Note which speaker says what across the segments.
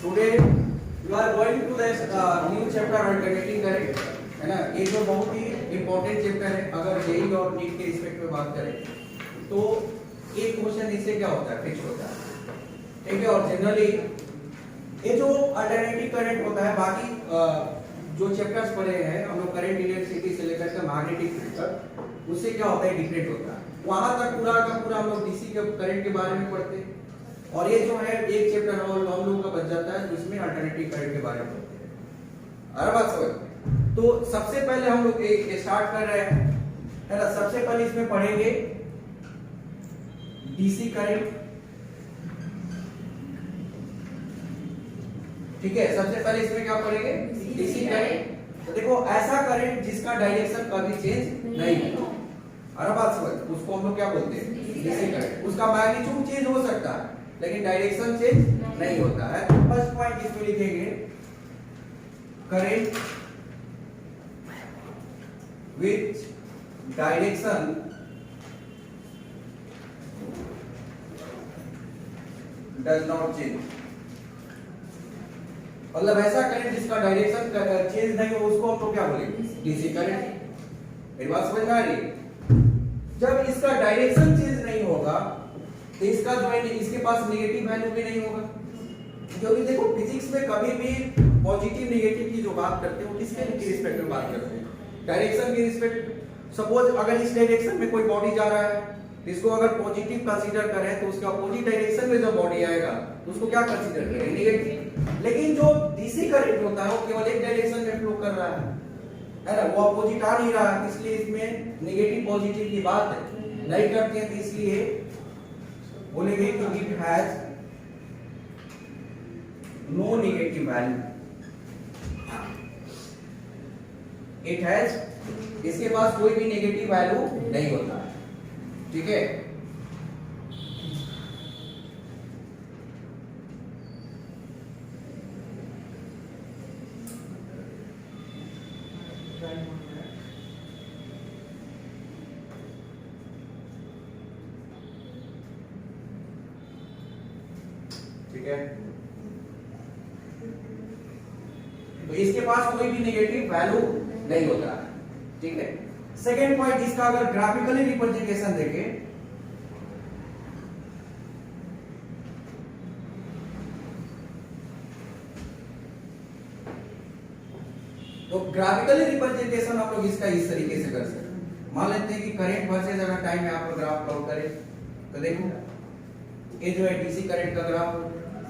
Speaker 1: Today you are going to the new chapter alternating current, है ना। ये जो बहुत ही इम्पोर्टेंट चैप्टर है। अगर जेई और नीट के रिस्पेक्ट में बात करें तो एक क्वेश्चन इससे क्या होता है, फिक्स होता है, ठीक है। और जनरली ये जो अल्टरनेटिव करंट होता है, बाकी जो चैप्टर्स पढ़े हैं हम लोग करंट इलेक्ट्रिसिटी से लेकर के मैग्नेटिक फील्ड तक, उससे क्या होता है, डिफरेंट होता है। वहां तक पूरा का पूरा हम लोग डीसी के करंट के बारे में पढ़ते हैं, और ये जो है एक चैप्टर हम लोगों का बच जाता है जिसमें अल्टरनेटिव करंट के बारे में पढ़ते हैं। हर बात समझ। तो सबसे पहले हम लोग एक स्टार्ट कर रहे हैं, है ना। सबसे पहले इसमें पढ़ेंगे डीसी करंट, ठीक है। सबसे पहले इसमें क्या पढ़ेंगे, डीसी करंट। तो देखो ऐसा करंट जिसका डायरेक्शन कभी चेंज नहीं होता, हर बात समझ, उसको हम लोग क्या बोलते हैं, डीसी करंट। उसका मैग्नीट्यूड चेंज हो सकता है लेकिन डायरेक्शन चेंज नहीं होता है। फर्स्ट पॉइंट इसमें लिखेंगे current which direction does not change. मतलब ऐसा करंट जिसका डायरेक्शन चेंज नहीं हो, उसको हम लोग क्या बोलेंगे, डीसी करंट। मेरी बात समझ में आ रही है। जब इसका डायरेक्शन चेंज नहीं होगा तो इसका जो है इसके पास नेगेटिव वैल्यू भी नहीं होगा, क्योंकि देखो फिजिक्स में कभी भी पॉजिटिव नेगेटिव की जो बात करते हैं वो किसके रिस्पेक्ट में बात करते हैं, डायरेक्शन के रिस्पेक्ट। सपोज अगर इस डायरेक्शन में कोई बॉडी जा रहा है, इसको अगर पॉजिटिव कंसीडर करें तो उसका अपोजिट डायरेक्शन में जब बॉडी आएगा तो उसको क्या कंसीडर करेंगे, नेगेटिव। लेकिन जो डीसी करंट होता है वो केवल एक डायरेक्शन में फ्लो कर रहा है ना, वो अपोजिट आ नहीं रहा, इसलिए इसमें नेगेटिव पॉजिटिव की बात नहीं करते हैं। इसलिए बोलेंगे कि it has no negative value, it has, इसके पास कोई भी नेगेटिव वैल्यू नहीं होता, ठीक है। ठीक है, तो इसके पास कोई भी नेगेटिव वैल्यू नहीं होता, ठीक है। सेकेंड पॉइंट, इसका अगर ग्राफिकली रिप्रेजेंटेशन देखें तो ग्राफिकली रिप्रेजेंटेशन आप लोग इसका इस तरीके से कर सकते हैं। मान लेते हैं कि करंट वर्सेस अगर टाइम में आप ग्राफ प्लॉट करें तो देखो ये जो है डीसी करंट का ग्राफ,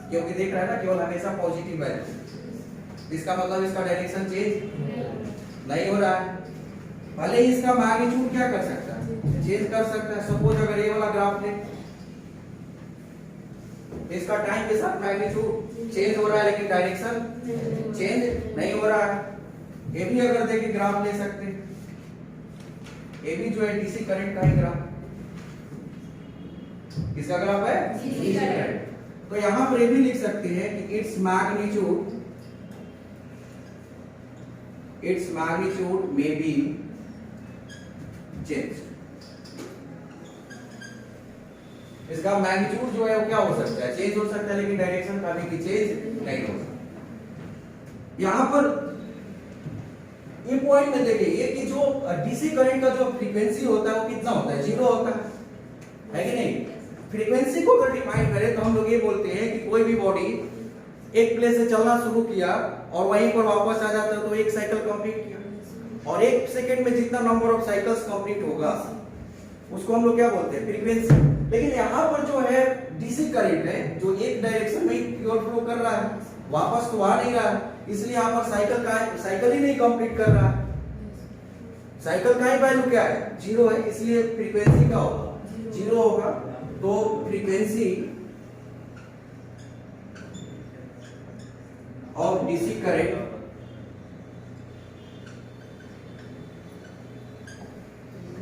Speaker 1: क्योंकि देख रहा है ना केवल हमेशा पॉजिटिव वैल्यू, इसका मतलब इसका डायरेक्शन चेंज नहीं हो रहा है। भले ही इसका मैग्नीट्यूड क्या कर सकता है, चेंज कर सकता है। सपोज अगर ये वाला ग्राफ ले, इसका टाइम के साथ मैग्नीट्यूड चेंज हो रहा है लेकिन डायरेक्शन चेंज नहीं हो रहा है। ये भी अगर देखिए ग्राफ ले सकते हैं, ये भी जो है डीसी करंट का ही ग्राफ, किसका ग्राफ है, डीसी करंट। तो यहां पर ये भी लिख सकते हैं कि its magnitude may be change. इसका मैग्नीट्यूड जो है वो क्या हो सकता है, चेंज हो सकता है, लेकिन डायरेक्शन कभी भी चेंज नहीं हो सकता। यहां पर ये पॉइंट में देखिए कि जो डीसी करंट का जो फ्रीक्वेंसी होता है वो कितना होता है, 0 होता है कि नहीं। फ्रीक्वेंसी को अगर डिफाइन करें तो हम लोग ये बोलते हैं कि कोई भी बॉडी एक प्लेस से चलना शुरू किया और वहीं पर वापस आ जाता है तो एक साइकिल कंप्लीट किया, और एक सेकंड में जितना नंबर ऑफ साइकिल्स कंप्लीट होगा उसको हम लोग क्या बोलते हैं, फ्रीक्वेंसी। लेकिन यहाँ पर जो है डीसी करंट है जो एक डायरेक्शन में प्योर फ्लो कर रहा है, वापस तो आ नहीं रहा है, इसलिए यहाँ पर साइकिल ही नहीं कंप्लीट कर रहा है। साइकिल का ही वैल्यू क्या है, 0 है, इसलिए फ्रीक्वेंसी का होगा 0 होगा। तो फ्रीक्वेंसी ऑफ डीसी करंट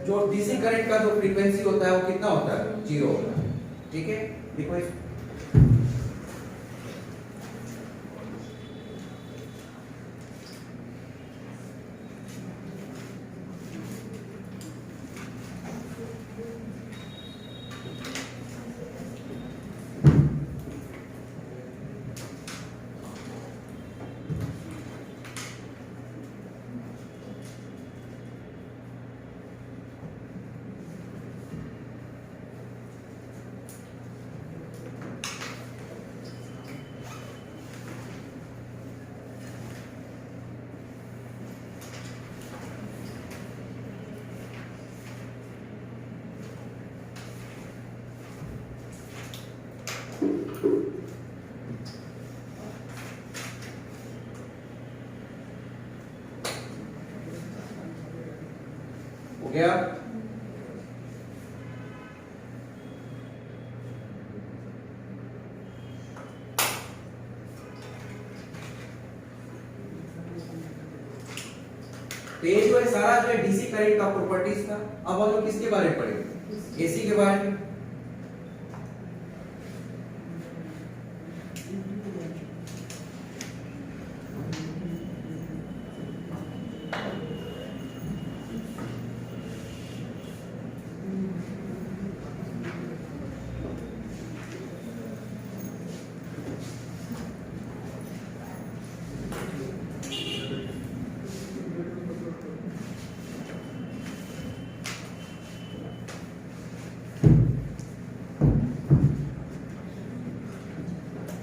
Speaker 1: जो डीसी करंट का जो फ्रीक्वेंसी होता है वो कितना होता है, 0 होता है, ठीक है। देखो इस गया। तो ये जो है सारा जो है डीसी करंट का प्रॉपर्टीज था। अब हम लोग किसके बारे में पढ़ेंगे? एसी के बारे में।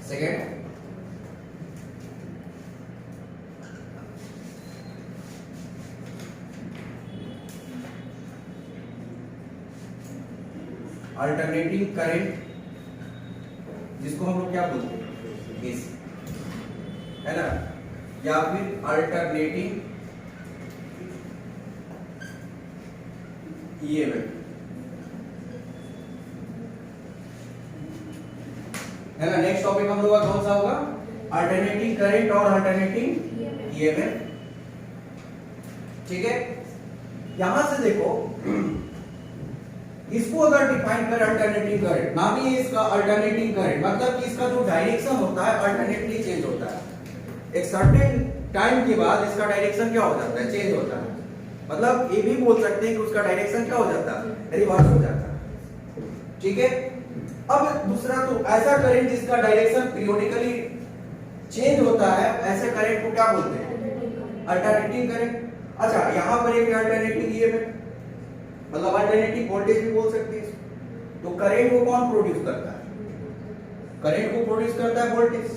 Speaker 1: सेकेंड, अल्टरनेटिंग करंट, जिसको हम लोग क्या बोलते हैं? एसी, है ना, या फिर अल्टरनेटिंग ईएमएफ, है ना। नेक्स्ट टॉपिक हम लोग का कौन सा होगा? अल्टरनेटिंग करंट और अल्टरनेटिंग ईएमएफ। ठीक है, यहां से देखो, इसको अगर डिफाइन करें अल्टरनेटिंग करंट, नाम ही है इसका अल्टरनेटिंग करंट, मतलब कि इसका जो डायरेक्शन होता है अल्टरनेटली चेंज होता है। एक सर्टेन टाइम के बाद इसका डायरेक्शन क्या हो जाता है? चेंज होता है। मतलब ये भी बोल सकते हैं कि उसका डायरेक्शन क्या हो जाता है? रिवर्स हो जाता है। ठीक है, अब दूसरा, तो ऐसा करंट जिसका डायरेक्शन पीरियोडिकली चेंज होता है, ऐसे करंट को क्या बोलते हैं? Alternating current. अच्छा, यहां पर एक अल्टरनेटिंग ईएमएफ, मतलब अल्टरनेटिंग वोल्टेज भी बोल सकते हैं। तो करंट को कौन प्रोड्यूस करता है? करंट को प्रोड्यूस करता है वोल्टेज।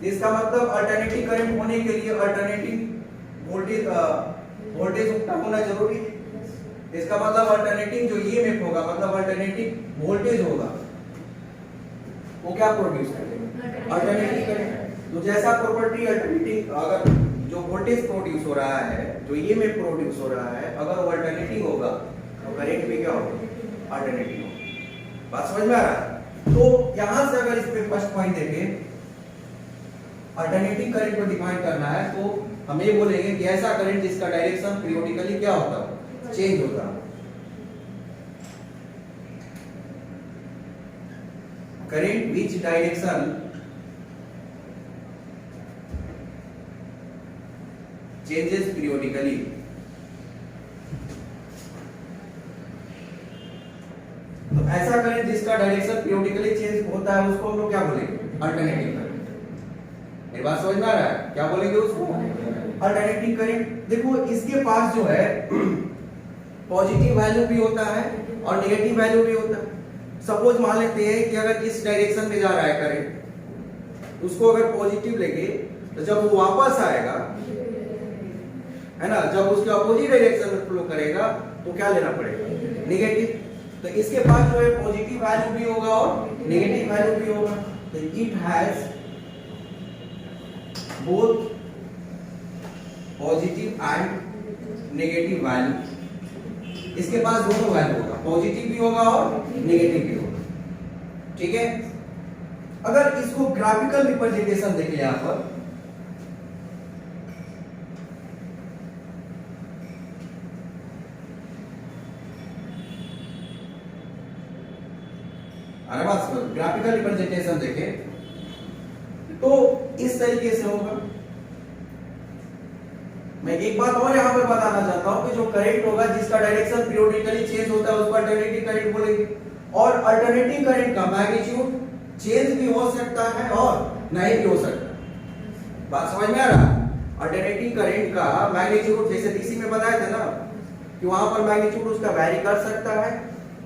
Speaker 1: इसका मतलब अल्टरनेटिंग करंट होने के लिए अल्टरनेटिंग वोल्टेज उत्पन्न होना जरूरी है। इसका मतलब अल्टरनेटिंग जो ईएमएफ होगा, मतलब अल्टरनेटिंग वोल्टेज होगा, वो क्या प्रोड्यूस करेगा? Alternating current. तो जैसा प्रॉपर्टी अल्टरनेटिंग, अगर जो वोल्टेज प्रोड्यूस हो रहा है, जो ईएमएफ प्रोड्यूस हो रहा है, अगर वो अल्टरनेटिंग होगा तो करंट भी क्या होगा? अल्टरनेटिंग होगा। बात समझ में आ रहा है? तो यहां से अगर इस पे फर्स्ट पॉइंट देखें, अल्टरनेटिंग करंट को डिफाइन करना है, तो हम ये बोलेंगे कि ऐसा करंट जिसका डायरेक्शन पीरियोडिकली क्या होता है? चेंज होता है। Current which direction changes periodically, तो ऐसा करंट जिसका डायरेक्शन पीरियोडिकली चेंज होता है उसको हम लोग क्या बोलेंगे? Alternating current. मेरी बात समझ में आ रहा है? क्या बोलेंगे उसको? Alternating current. देखो, इसके पास जो है पॉजिटिव वैल्यू भी होता है और नेगेटिव वैल्यू भी होता है। सपोज मान लेते हैं कि अगर इस डायरेक्शन में जा रहा है करंट, उसको अगर पॉजिटिव लेंगे तो जब वो वापस आएगा, है ना, जब उसके अपोजिट डायरेक्शन में फ्लो करेगा तो क्या लेना पड़ेगा? नेगेटिव। तो इसके पास जो है पॉजिटिव वैल्यू भी होगा और नेगेटिव वैल्यू भी होगा। तो it has both positive and negative value. इसके पास दोनों वैल्यू होगा, पॉजिटिव भी होगा और नेगेटिव भी होगा। ठीक है, अगर इसको ग्राफिकल रिप्रेजेंटेशन देखें यहां पर, अरे बस ग्राफिकल रिप्रेजेंटेशन देखें तो इस तरीके से होगा। मैं एक बात और यहां पर बताना चाहता हूं कि जो करंट होगा जिसका डायरेक्शन पीरियोडिकली चेंज होता है उसको अल्टरनेटिंग करंट बोलेंगे। और अल्टरनेटिंग करंट का मैग्नीट्यूड चेंज भी हो सकता है और नहीं भी हो सकता। बात समझ में आ रहा है? अल्टरनेटिंग करंट का मैग्नीट्यूड जैसे डीसी में बताया था ना कि वहां पर मैग्नीट्यूड उसका वेरी कर सकता है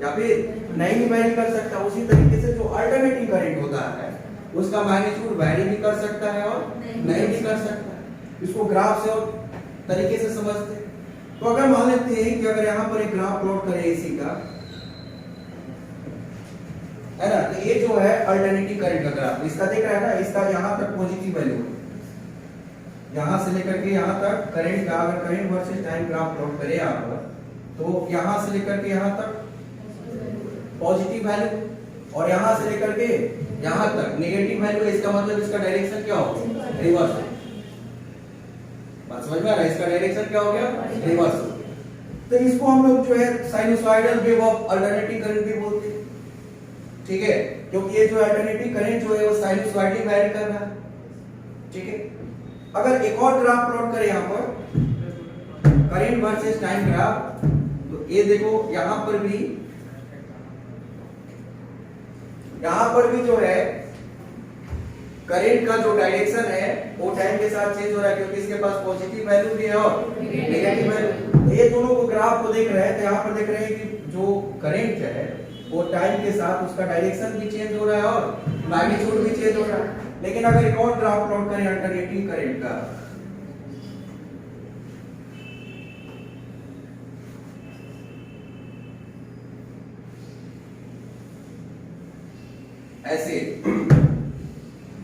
Speaker 1: या फिर नहीं भी वेरी कर सकता। उसी तरीके से जो अल्टरनेटिंग करंट होता है उसका मैग्नीट्यूड वेरी भी कर सकता है और नहीं भी कर सकता है। इसको ग्राफ से और तरीके से समझते। तो अगर मान लेते हैं कि अगर यहां पर एक ग्राफ प्लॉट करें एसी का, है ना, तो ये जो है अल्टरनेटिंग करंट का ग्राफ, इसका देख रहा है ना, इसका यहां तक पॉजिटिव वैल्यू, यहां से लेकर के यहां तक करंट का, अगर current versus time graph plot करें यहां पर, तो यहां से लेकर के यहां तक पॉजिटिव वैल्यू, और यहां से लेकर के यहां तक नेगेटिव वैल्यू है। इसका मतलब इसका डायरेक्शन क्या हो गया? रिवर्स। बात समझ में आ रहा है? इसका डायरेक्शन क्या हो गया? रिवर्स। तो इसको हम लोग जो है sinusoidal wave of alternating current भी बोलते हैं, ठीक है, क्योंकि ये जो अल्टरनेटिंग करंट जो है वो साइनसॉइडली वेरी कर रहा है, ठीक है। अगर एक और ग्राफ प्लॉट करें यहां पर करंट वर्सेस टाइम ग्राफ, तो ये देखो यहां पर भी जो है करंट का जो डायरेक्शन है वो टाइम के साथ चेंज हो रहा है, क्योंकि इसके पास पॉजिटिव वैल्यू भी है और नेगेटिव वैल्यू। ये दोनों को ग्राफ को देख रहे हैं, तो यहाँ पर देख रहे हैं कि जो करंट है वो टाइम के साथ उसका डायरेक्शन भी चेंज हो रहा है और मैग्नीट्यूड भी चेंज हो रहा है। लेकिन अगर एक और ग्राफ प्लॉट करें अल्टरनेटिंग करंट का, ऐसे,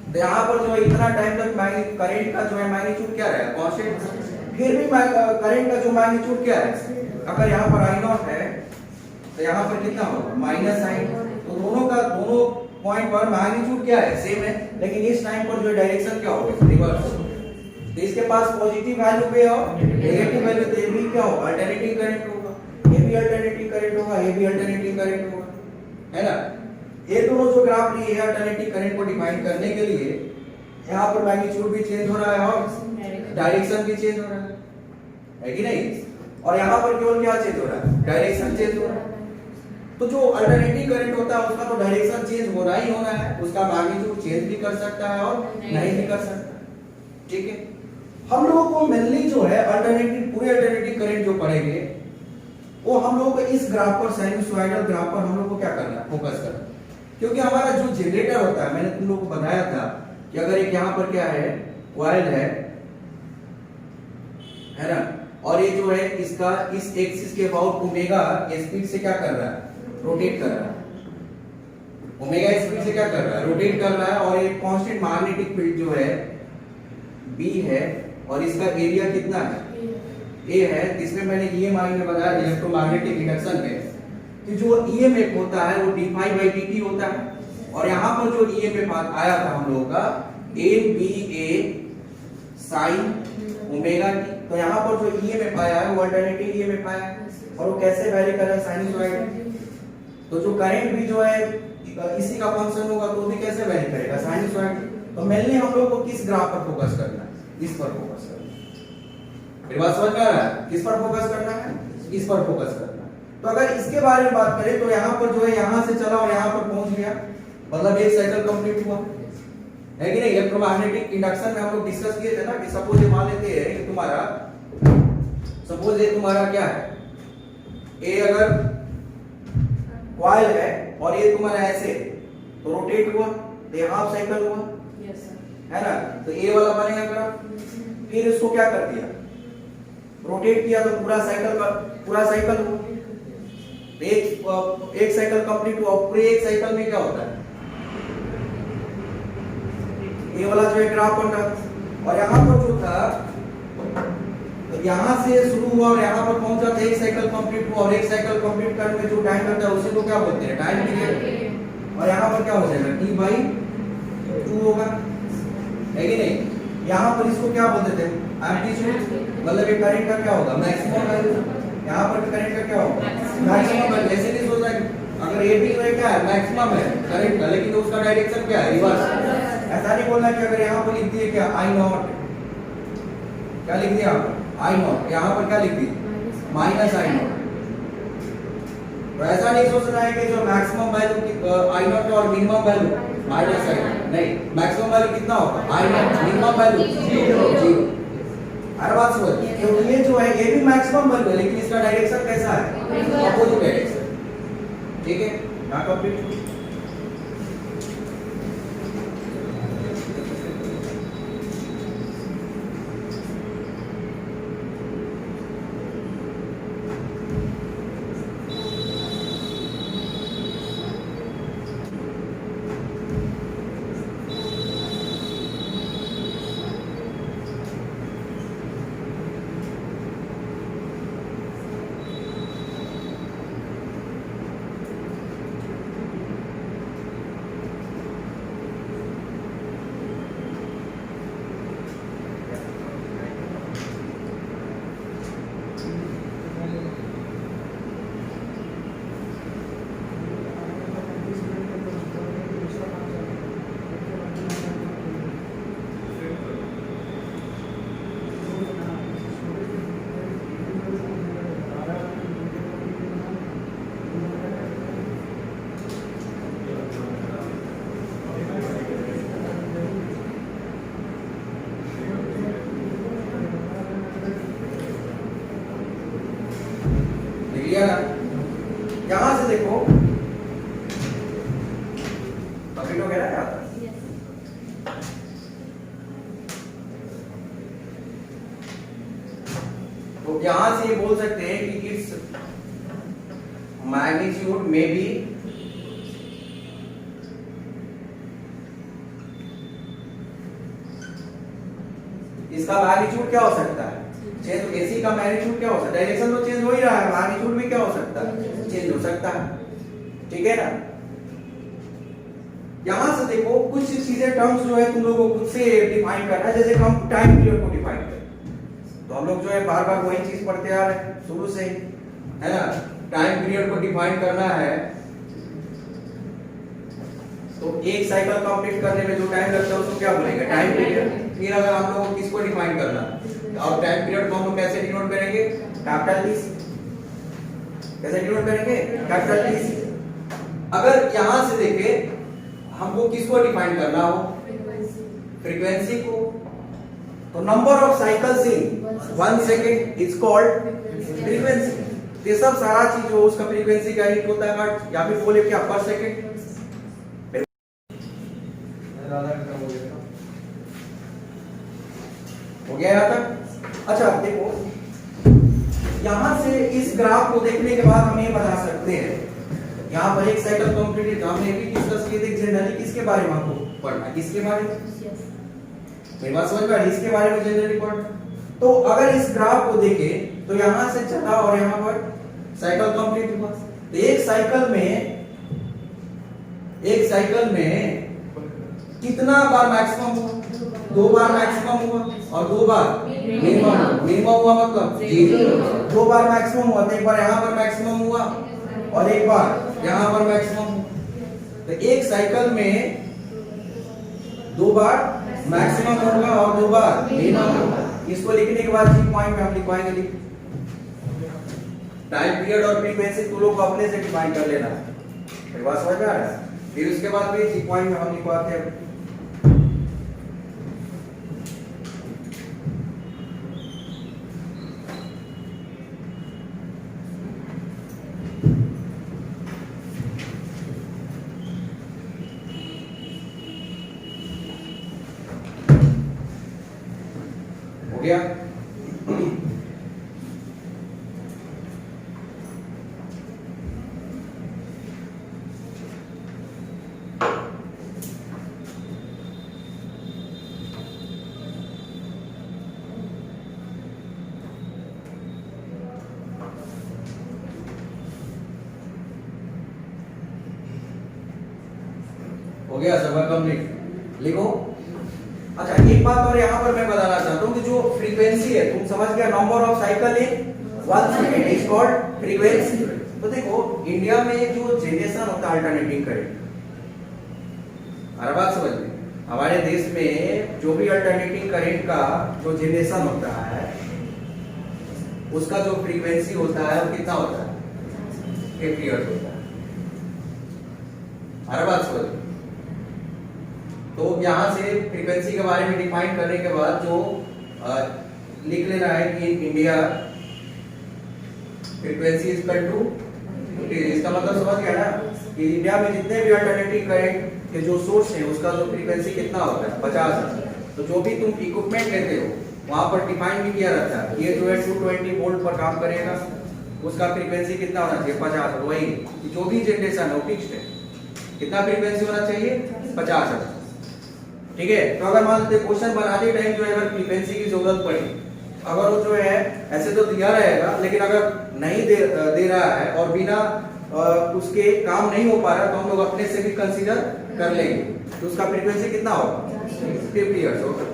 Speaker 1: तो यहाँ पर जो है इतना टाइम तक करंट का जो है मैग्नीट्यूड क्या रहेगा? कांस्टेंट। फिर भी करंट का जो मैग्नीट्यूड क्या है? अगर यहाँ पर I नॉट है तो यहाँ पर कितना होगा? Minus I। तो दोनों पॉइंट पर मैग्नीट्यूड क्या है? सेम है, लेकिन इस टाइम पर जो है डायरेक्शन क्या होगा? रिवर्स। तो इसके पास पॉजिटिव वैल्यू पे और नेगेटिव वैल्यू, तो ये भी क्या होगा? अल्टरनेटिंग करंट होगा। ये भी अल्टरनेटिंग करंट होगा, ये भी अल्टरनेटिंग करंट होगा, है ना। ये दोनों जो ग्राफ लिए हैं अल्टरनेटिंग करंट को डिफाइन करने के लिए, यहाँ पर मैग्नीट्यूड भी चेंज हो रहा है और डायरेक्शन भी चेंज हो रहा है कि नहीं? और यहाँ पर केवल क्या चेंज हो रहा है? डायरेक्शन चेंज हो रहा है। तो जो अल्टरनेटिंग करंट होता है उसका तो डायरेक्शन चेंज होना ही होना है, उसका मैग्नीट्यूड चेंज भी कर सकता है और नहीं भी कर सकता, ठीक है। हम लोगों को मेनली जो है पूरे अल्टरनेटिंग करंट जो पढ़ेंगे वो हम लोगों को इस ग्राफ पर, साइनसॉइडल ग्राफ पर हम लोग को क्या करना है? फोकस करना है। क्योंकि हमारा जो जनरेटर होता है, मैंने तुम लोगों को बताया था कि अगर एक यहाँ पर क्या है? कॉइल है ना, और ये जो है इसका इस एक्सिस के अबाउट ओमेगा स्पीड से क्या कर रहा है? रोटेट कर रहा है। ओमेगा स्पीड से क्या कर रहा है? रोटेट कर रहा है। और एक कांस्टेंट मैग्नेटिक फील्ड जो है B है, और इसका एरिया कितना है? A है। इसमें मैंने EMI में बताया इलेक्ट्रोमैग्नेटिक इंडक्शन में कि जो EMF होता है वो d∅dt होता है, और यहाँ पर जो EMF आया था हम लोगों का ABA sin ओमेगा t। तो यहाँ पर जो EMF आया है वो अल्टरनेटिंग EMF आया है, और वो कैसे वेरी कर रहा है? साइनसॉइड। तो जो करंट भी जो है इसी का फंक्शन होगा, तो भी कैसे वेरी करेगा? साइनसॉइड। तो मेनली हम लोग को किस ग्राफ पर फोकस करना है? इस पर फोकस करना है। मेरी बात समझ में आ रहा है? किस पर फोकस करना है? इस पर फोकस करना है। तो अगर इसके बारे में बात करें तो यहाँ पर जो है यहाँ से चला और यहाँ पर पहुंच गया, मतलब एक साइकिल कंप्लीट हुआ, है कि नहीं? इलेक्ट्रोमैग्नेटिक इंडक्शन में हम लोग डिस्कस किए थे ना कि सपोज ये मान लेते हैं कि तुम्हारा क्या है? ए अगर कॉइल है और ये तुम्हारा ऐसे, तो रोटेट हुआ, तो ये हाफ साइकिल हुआ, है ना। तो ए वाला बनेगा ग्राफ। फिर इसको क्या कर दिया? रोटेट किया, तो पूरा साइकिल हुआ। एक साइकिल कंप्लीट हुआ। पूरे एक साइकिल में क्या होता है? ये वाला जो है ग्राफ बन रहा था, और यहाँ पर जो था, तो यहाँ से शुरू हुआ और यहाँ पर पहुंचा, तो एक साइकिल कंप्लीट हुआ, और एक साइकिल कंप्लीट करने में जो टाइम लगता है उसी को क्या बोलते हैं? Time period. और यहाँ पर क्या हो जाएगा? T/2 होगा, है कि नहीं? यहाँ पर इसको क्या बोलते थे? एम्पलीट्यूड। मतलब ये करंट का क्या होगा? Maximum value. यहाँ पर करंट का क्या होगा? Maximum value. ऐसे नहीं सोचना अगर ये भी तो क्या है? मैक्सिमम है करंट का, लेकिन उसका डायरेक्शन क्या है? रिवर्स। ऐसा नहीं बोलना कि अगर यहाँ पर लिख दिए क्या? I नॉट, क्या लिख दिया? I not. यहाँ पर क्या लिख दिया? Minus I not. तो ऐसा नहीं सोचना है कि जो मैक्सिमम वैल्यू I नॉट और minimum value minus I not, नहीं। मैक्सिमम वैल्यू कितना होगा? I not. Minimum value 0। हर बात समझ, क्योंकि ये जो है ये भी मैक्सिमम वैल्यू है, लेकिन इसका डायरेक्शन कैसा है? अपोजिट डायरेक्शन, ठीक है। यहाँ कंप्लीट। तो यहां से ये बोल सकते हैं कि इट्स मैग्नीट्यूड में बी इसका मैग्नीट्यूड क्या हो सकता है चेंज। तो एसी का मैग्नीट्यूड क्या हो सकता है, डायरेक्शन तो चेंज हो ही रहा है, मैग्नीट्यूड में क्या हो सकता है, चेंज हो सकता है। ठीक है ना। यहां से देखो कुछ चीजें टर्म्स जो है तुम लोगों को खुद से डिफाइन करना है, जैसे हम टाइम पीरियड को डिफाइन करें तो हम लोग जो है बार बार वही चीज पढ़ते आ रहे हैं शुरू से ही, है ना। टाइम पीरियड को डिफाइन करना है तो एक साइकिल कंप्लीट करने में जो टाइम लगता है उसको क्या बोलेंगे, टाइम पीरियड। फिर अगर हम लोग किसको डिफाइन करना और टाइम पीरियड को हम लोग कैसे डिनोट करेंगे, कैपिटल टी। कैसे डिनोट करेंगे, कैपिटल टी। अगर यहां से देखें हमको किसको डिफाइन करना हो, फ्रीक्वेंसी को, तो number of cycles in 1 second is called frequency. ये सब सारा चीज जो उसका फ्रीक्वेंसी का यूनिट होता है या फिर बोले क्या पर सेकंड। हो गया यहां तक। अच्छा देखो यहां से इस ग्राफ को देखने के बाद हम ये बता सकते हैं यहाँ पर एक साइकिल कंप्लीट है, हमने भी डिस्कस किए थे जनरली किसके बारे में हमको पढ़ना है, किसके बारे में, मेरी बात समझ में आ रही है, इसके बारे में जनरली पढ़ना। तो अगर इस ग्राफ को देखें तो यहाँ से चला और यहाँ पर साइकिल कंप्लीट हुआ, तो एक साइकिल में कितना बार मैक्सिमम हुआ, 2 बार मैक्सिमम हुआ और 2 बार मिनिमम हुआ, मतलब 2 बार मैक्सिमम हुआ, तो एक बार यहाँ पर मैक्सिमम हुआ और एक बार यहां पर मैक्सिमम। तो एक साइकिल में 2 बार मैक्सिमम होगा और 2 बार मिनिमम होगा। इसको लिखने के बाद जी पॉइंट में हम लिखवाएंगे, टाइम पीरियड और फ्रीक्वेंसी तुम लोग को अपने से डिफाइन कर लेना, मेरी बात समझ में आ रहा है। फिर उसके बाद भी जी पॉइंट में हम लिखवाते हैं। गया हो गया सब कंप्लीट, लिखो। अच्छा एक बात और यहाँ पर मैं बताना चाहता हूँ कि जो फ्रीक्वेंसी है तुम समझ गया, number of cycle in 1 second is called frequency. तो देखो इंडिया में जो जनरेशन होता है अल्टरनेटिंग करंट, हर बात समझ में, हमारे देश में जो भी अल्टरनेटिंग करंट का जो जनरेशन होता है उसका जो फ्रीक्वेंसी होता है वो कितना होता है, 50 हर्ट्ज होता है। हर बात समझ में। तो यहां से फ्रीक्वेंसी के बारे में डिफाइन करने के बाद जो लिख लेना है कि India frequency is equal to, इसका मतलब समझ गया ना कि इंडिया में जितने भी अल्टरनेटिव करंट के जो सोर्स है उसका जो फ्रीक्वेंसी कितना होता है, 50 है। तो जो भी तुम इक्विपमेंट लेते हो वहां पर डिफाइन भी किया रहता है, ये जो है 220 वोल्ट पर काम करेगा, उसका फ्रीक्वेंसी कितना होना चाहिए, 50। वही जो भी जनरेशन है वो फिक्स्ड है, कितना फ्रीक्वेंसी होना चाहिए, 50 है। ठीक है। तो अगर मान लीजिए क्वेश्चन बनाते टाइम जो है अगर फ्रीक्वेंसी की जरूरत पड़ी, अगर वो जो है ऐसे तो दिया रहेगा लेकिन अगर नहीं दे रहा है और बिना उसके काम नहीं हो पा रहा तो हम लोग अपने से भी कंसीडर कर लेंगे, तो उसका फ्रीक्वेंसी कितना होगा, 50 हर्ट्ज होगा।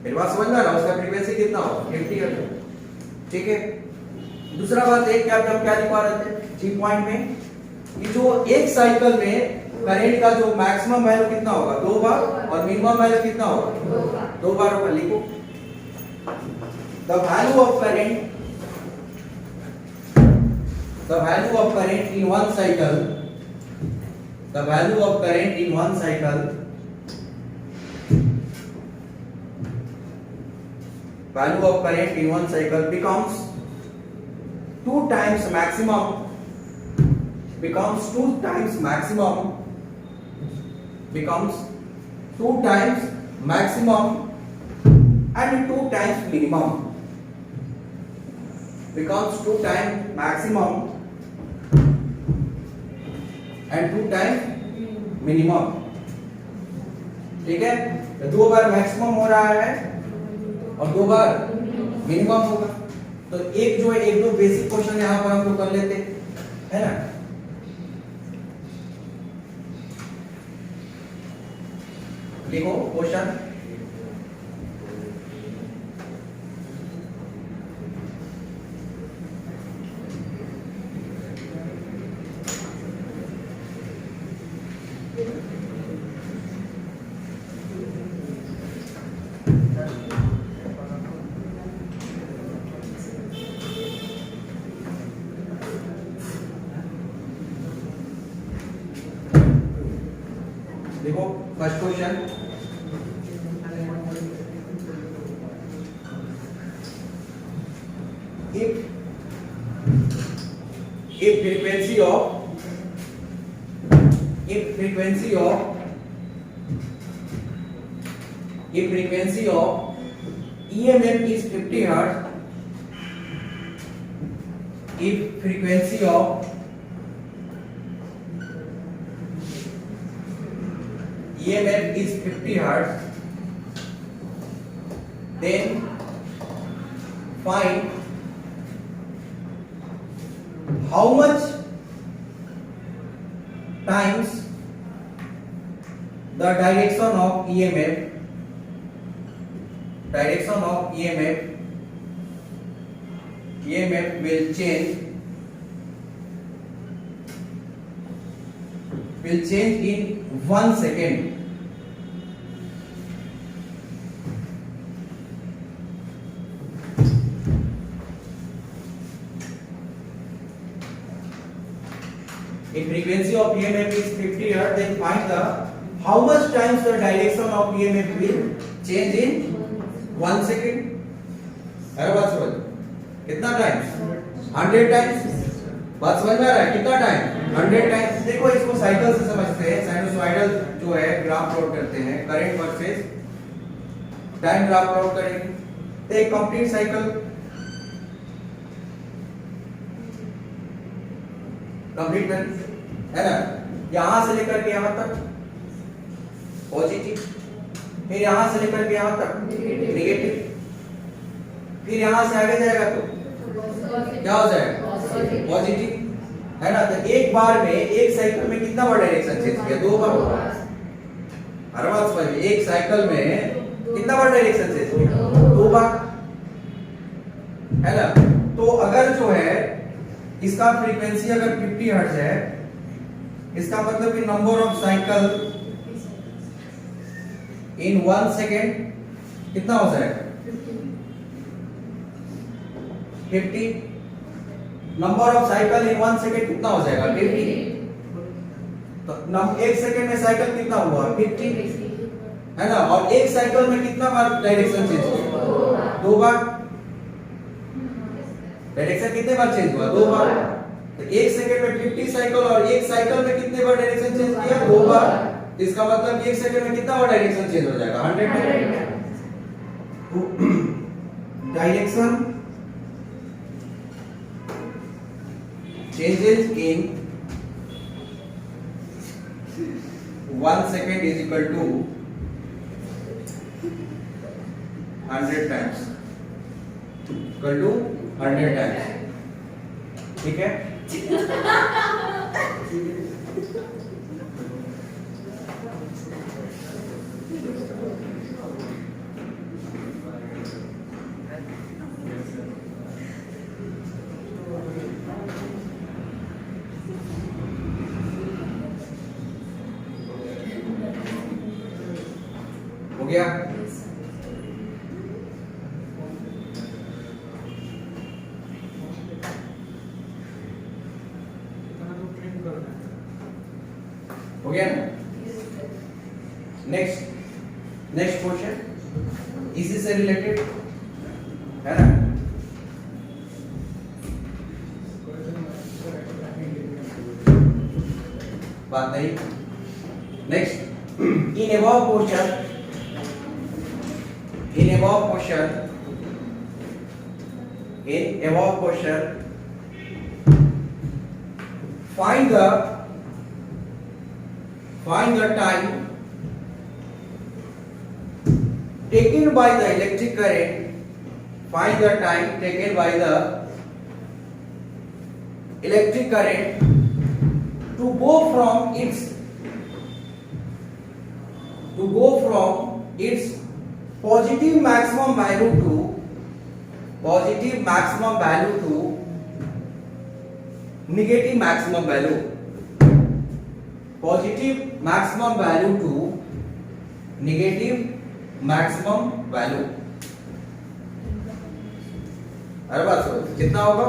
Speaker 1: मेरी बात समझ में आ रहा है, उसका फ्रीक्वेंसी कितना होगा, 50 हर्ट्ज। ठीक है। दूसरा बात है कि हम क्या लिखवा रहे थे जी पॉइंट में, कि जो एक साइकिल में करंट का जो मैक्सिमम वैल्यू कितना होगा, 2 बार, और मिनिमम वैल्यू कितना होगा, 2 बार होगा। लिखो the value of current in one cycle, the value of current in one cycle becomes 2 times maximum and 2 times minimum. becomes 2 times maximum and 2 times minimum। ठीक है, तो 2 बार मैक्सिमम हो रहा है और 2 बार मिनिमम होगा। तो एक जो है, एक दो बेसिक क्वेश्चन यहां पर हम लोग कर लेते है ना। लिखो क्वेश्चन। देखो first question, if frequency of EMF is 50 hertz, if frequency of EMF is 50 hertz, then find how much times the direction of EMF will change in 1 second। If frequency of EMF is 50 hertz, then find the how much times the direction of EMF will change in 1 second। अरे बात समझ, कितना times? 100 times. बात समझ में आ रहा है? कितना टाइम? 100 टाइम्स। देखो इसको साइकिल से समझते हैं। साइनसोइडल जो है ग्राफ प्लॉट करते हैं, current versus time graph plot करेंगे। एक कंप्लीट साइकिल कंप्लीट कर है ना, यहां से लेकर के यहां तक पॉजिटिव, फिर यहां से लेकर के यहां तक नेगेटिव, फिर यहां से आगे जाएगा तो क्या हो जाएगा? पॉजिटिव है ना। तो एक बार में, एक साइकिल में कितना बार डायरेक्शन चेंज किया? 2 बार। हर बात समझिए, एक साइकिल में कितना बार डायरेक्शन चेंज किया? 2 बार है ना। तो अगर जो है इसका फ्रीक्वेंसी अगर 50 हर्ट्ज है, इसका मतलब कि number of cycle in 1 second कितना हो जाएगा? 50। Number of cycle in 1 second कितना हो जाएगा? 50। तो 1 सेकेंड में साइकिल कितना हुआ? 50 है ना। और एक साइकिल में कितना बार डायरेक्शन चेंज किया? 2 बार। डायरेक्शन कितने बार चेंज हुआ? 2 बार। तो 1 सेकंड में 50 साइकिल और एक साइकिल में कितने बार डायरेक्शन चेंज किया? 2 बार। इसका मतलब 1 सेकंड में कितना बार डायरेक्शन चेंज हो जाएगा? 100। Direction changes in 1 second is equal to 100 times, equal to 100 times। ठीक है। हो गया। हो गया ना। नेक्स्ट क्वेश्चन इसी से रिलेटेड है ना। बात नहीं। Next, in above question in above question, find the time taken by the electric current. Find the time taken by the electric current to go from its positive maximum value to negative maximum value. Positive maximum value to negative maximum value. अरे बात समझ कितना होगा?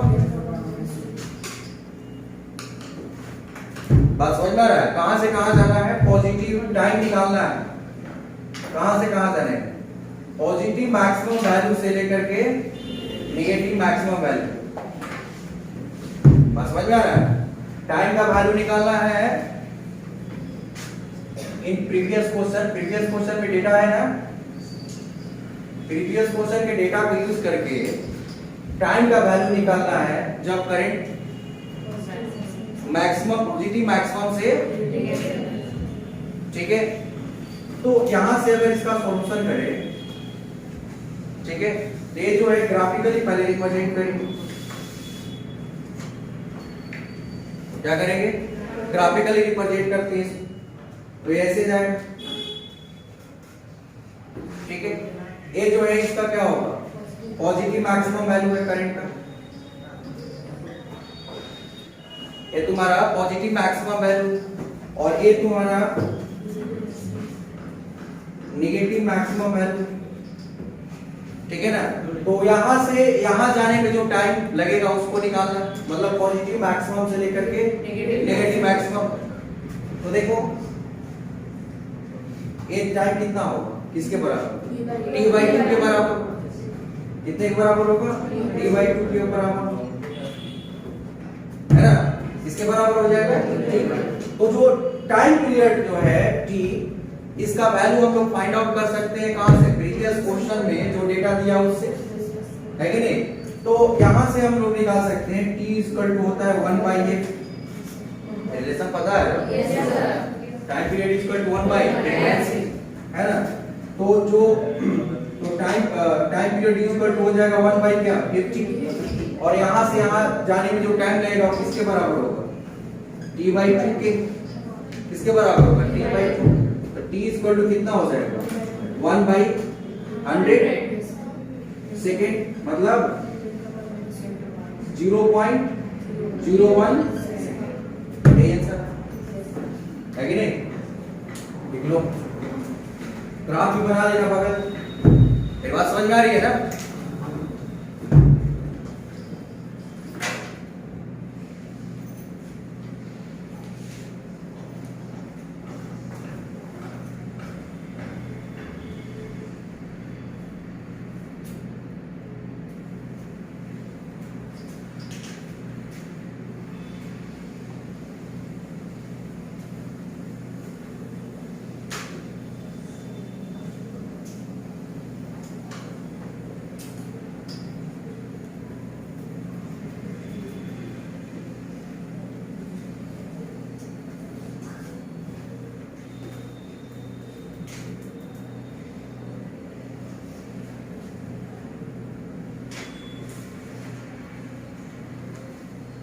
Speaker 1: बात समझ में आ रहा है? कहां से कहां जाना है? पॉजिटिव टाइम निकालना है. कहां से कहां जाना है? पॉजिटिव मैक्सिमम वैल्यू से लेकर के नेगेटिव मैक्सिमम वैल्यू. बात समझ में आ रहा है? टाइम का वैल्यू निकालना है. इन प्रीवियस क्वेश्चन में डेटा है ना. प्रीवियस क्वेश्चन के डेटा को यूज करके टाइम का वैल्यू निकालना है जब करंट मैक्सिमम पॉजिटिव मैक्सिमम से. ठीक है. तो यहां से अगर इसका सॉल्यूशन करें, ठीक है, तो ये जो है ग्राफिकली पहले रिप्रेजेंट करेंगे. क्या करेंगे? ग्राफिकली रिप्रेजेंट करते हैं. तो ऐसे जाएगा. ठीक है. ये जो है इसका क्या होगा? पॉजिटिव मैक्सिमम वैल्यू है करंट का. ये तुम्हारा पॉजिटिव मैक्सिमम वैल्यू और ये तुम्हारा नेगेटिव मैक्सिमम वैल्यू. ठीक है ना. तो यहां से यहां जाने में जो टाइम लगेगा उसको निकालना, मतलब पॉजिटिव मैक्सिमम से लेकर के नेगेटिव मैक्सिमम. तो देखो ये टाइम कितना होगा? किसके बराबर? t/2 के बराबर. कितने के बराबर होगा? t/2 के बराबर है ना. इसके बराबर हो जाएगा. ठीक है. तो जो टाइम पीरियड जो है t, इसका वैल्यू हम लोग फाइंड आउट कर सकते हैं कहां से? प्रीवियस क्वेश्चन में जो डेटा दिया उससे, है कि नहीं. तो यहां से हम लोग निकाल सकते हैं t होता है 1/f. रिलेशन पता है? Yes sir. Time period 1/frequency है ना. तो जो टाइम पीरियड हो जाएगा 1/50. और यहां से यहां जाने में जो टाइम लगेगा किसके बराबर होगा? t/2 के. किसके बराबर होगा? t/2. तो t कितना हो जाएगा? 1/100 सेकेंड, मतलब 0.01 सेकेंड. है कि नहीं? लिख लो. ग्राफ भी बना लेना बगल. ये बात समझ में आ रही है ना?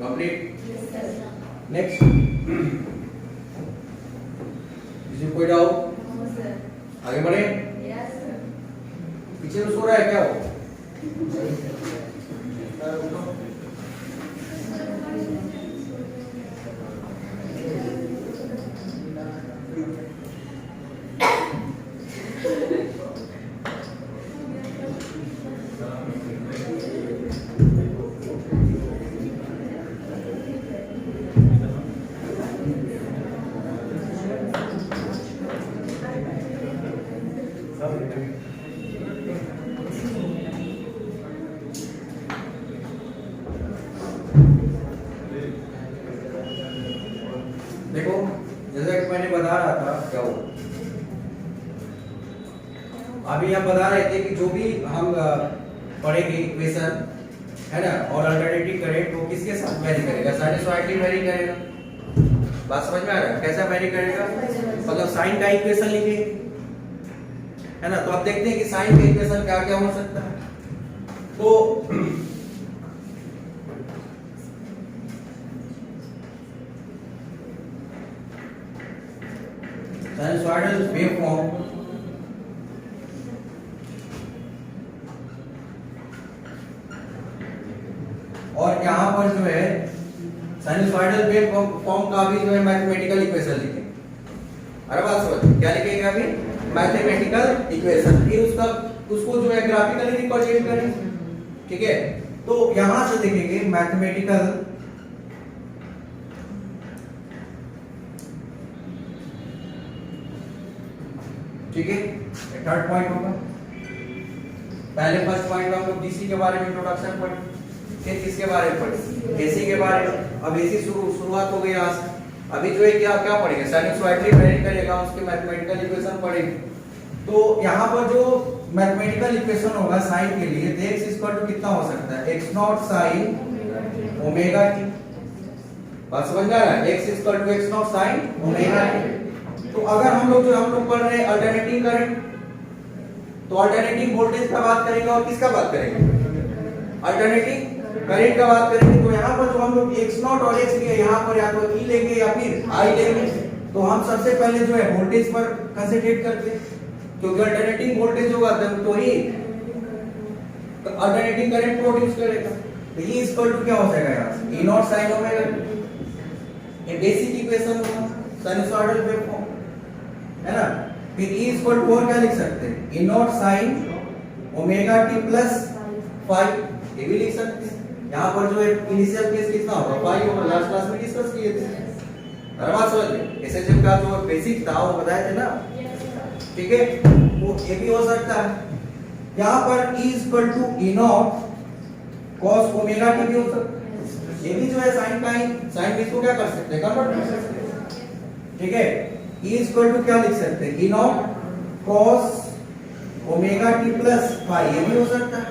Speaker 1: Complete?
Speaker 2: Yes, sir.
Speaker 1: Next. Is you कोई डाउट?
Speaker 2: No, sir.
Speaker 1: आगे बढ़े?
Speaker 2: Yes, sir.
Speaker 1: पीछे तो सो रहा है क्या वो? देखो जैसा कि मैंने बता रहा था क्या वो, अभी हम बता रहे थे कि जो भी हम पढ़ेंगे इक्वेशन है ना, और अल्टरनेटिंग करंट वो किसके साथ वेरी करेगा, साइनसॉइडली वेरी करेगा। बात समझ में आ रहा है कैसा वेरी करेगा, मतलब साइन का इक्वेशन लिखे, है ना। तो अब देखते हैं कि साइन का इक्वेशन क्या क्या हो सकता है। तो साइनसॉइडल वेवफॉर्म और यहाँ पर जो है साइनसॉइडल वेवफॉर्म का भी जो है मैथमेटिकल इक्वेशन लिखेंगे। अरे बात समझ क्या लिखेंगे अभी, मैथमेटिकल इक्वेशन, फिर उसको जो है ग्राफिकली रिप्रेजेंट करेंगे, ठीक है। तो यहां से देखेंगे मैथमेटिकल ठीक है, थर्ड पॉइंट होगा। पहले फर्स्ट पॉइंट में हम लोग डीसी के बारे में इंट्रोडक्शन पढ़े, फिर किसके बारे में पढ़े, एसी के बारे में। अब एसी शुरुआत हो गई यहाँ से। अभी जो है क्या क्या पढ़ेंगे, साइनसॉइडली वेरी करेगा, उसके मैथमेटिकल इक्वेशन पढ़ेंगे। तो यहाँ पर जो मैथमेटिकल इक्वेशन होगा साइन के लिए, तो x इक्वल टू कितना हो सकता है, x not sine omega t। बात समझ में आ रहा है, x equal to x not sine omega t। तो अगर हम लोग पढ़ रहे हैं अल्टरनेटिंग करंट, तो अल्टरनेटिंग वोल्टेज का बात करेंगे और किसका बात करेंगे, अल्टरनेटिंग करंट का बात करेंगे। तो यहाँ पर जो हम लोग x नॉट और x लिए, यहाँ पर या तो e लेंगे या फिर I लेंगे। तो हम सबसे पहले जो है वोल्टेज पर कंसंट्रेट करते हैं, क्योंकि अल्टरनेटिंग वोल्टेज होगा तब तो ही अल्टरनेटिंग करंट प्रोड्यूस करेगा। तो E इक्वल टू क्या हो जाएगा यहाँ से, E नॉट साइन ओमेगा। ये बेसिक इक्वेशन होगा साइनसॉइडल वेवफॉर्म, है ना। फिर E इक्वल टू और क्या लिख सकते हैं, E not sine omega t plus phi, ये भी लिख सकते हैं। यहाँ पर जो है इनिशियल केस कितना होगा, फाई होगा, लास्ट क्लास में डिस्कस किए थे। हर बात समझ में, एसएचएम का जो बेसिक था वो बताए थे ना, ठीक है। वो ये भी हो सकता है। यहाँ पर E equal to E not cos omega t भी हो सकता है। ये भी जो है साइन का ही, साइन भी इसको क्या कर सकते हैं, कन्वर्ट कर सकते हैं, ठीक है। E इक्वल टू क्या लिख सकते हैं, E not cos omega t plus phi, ये भी हो सकता है।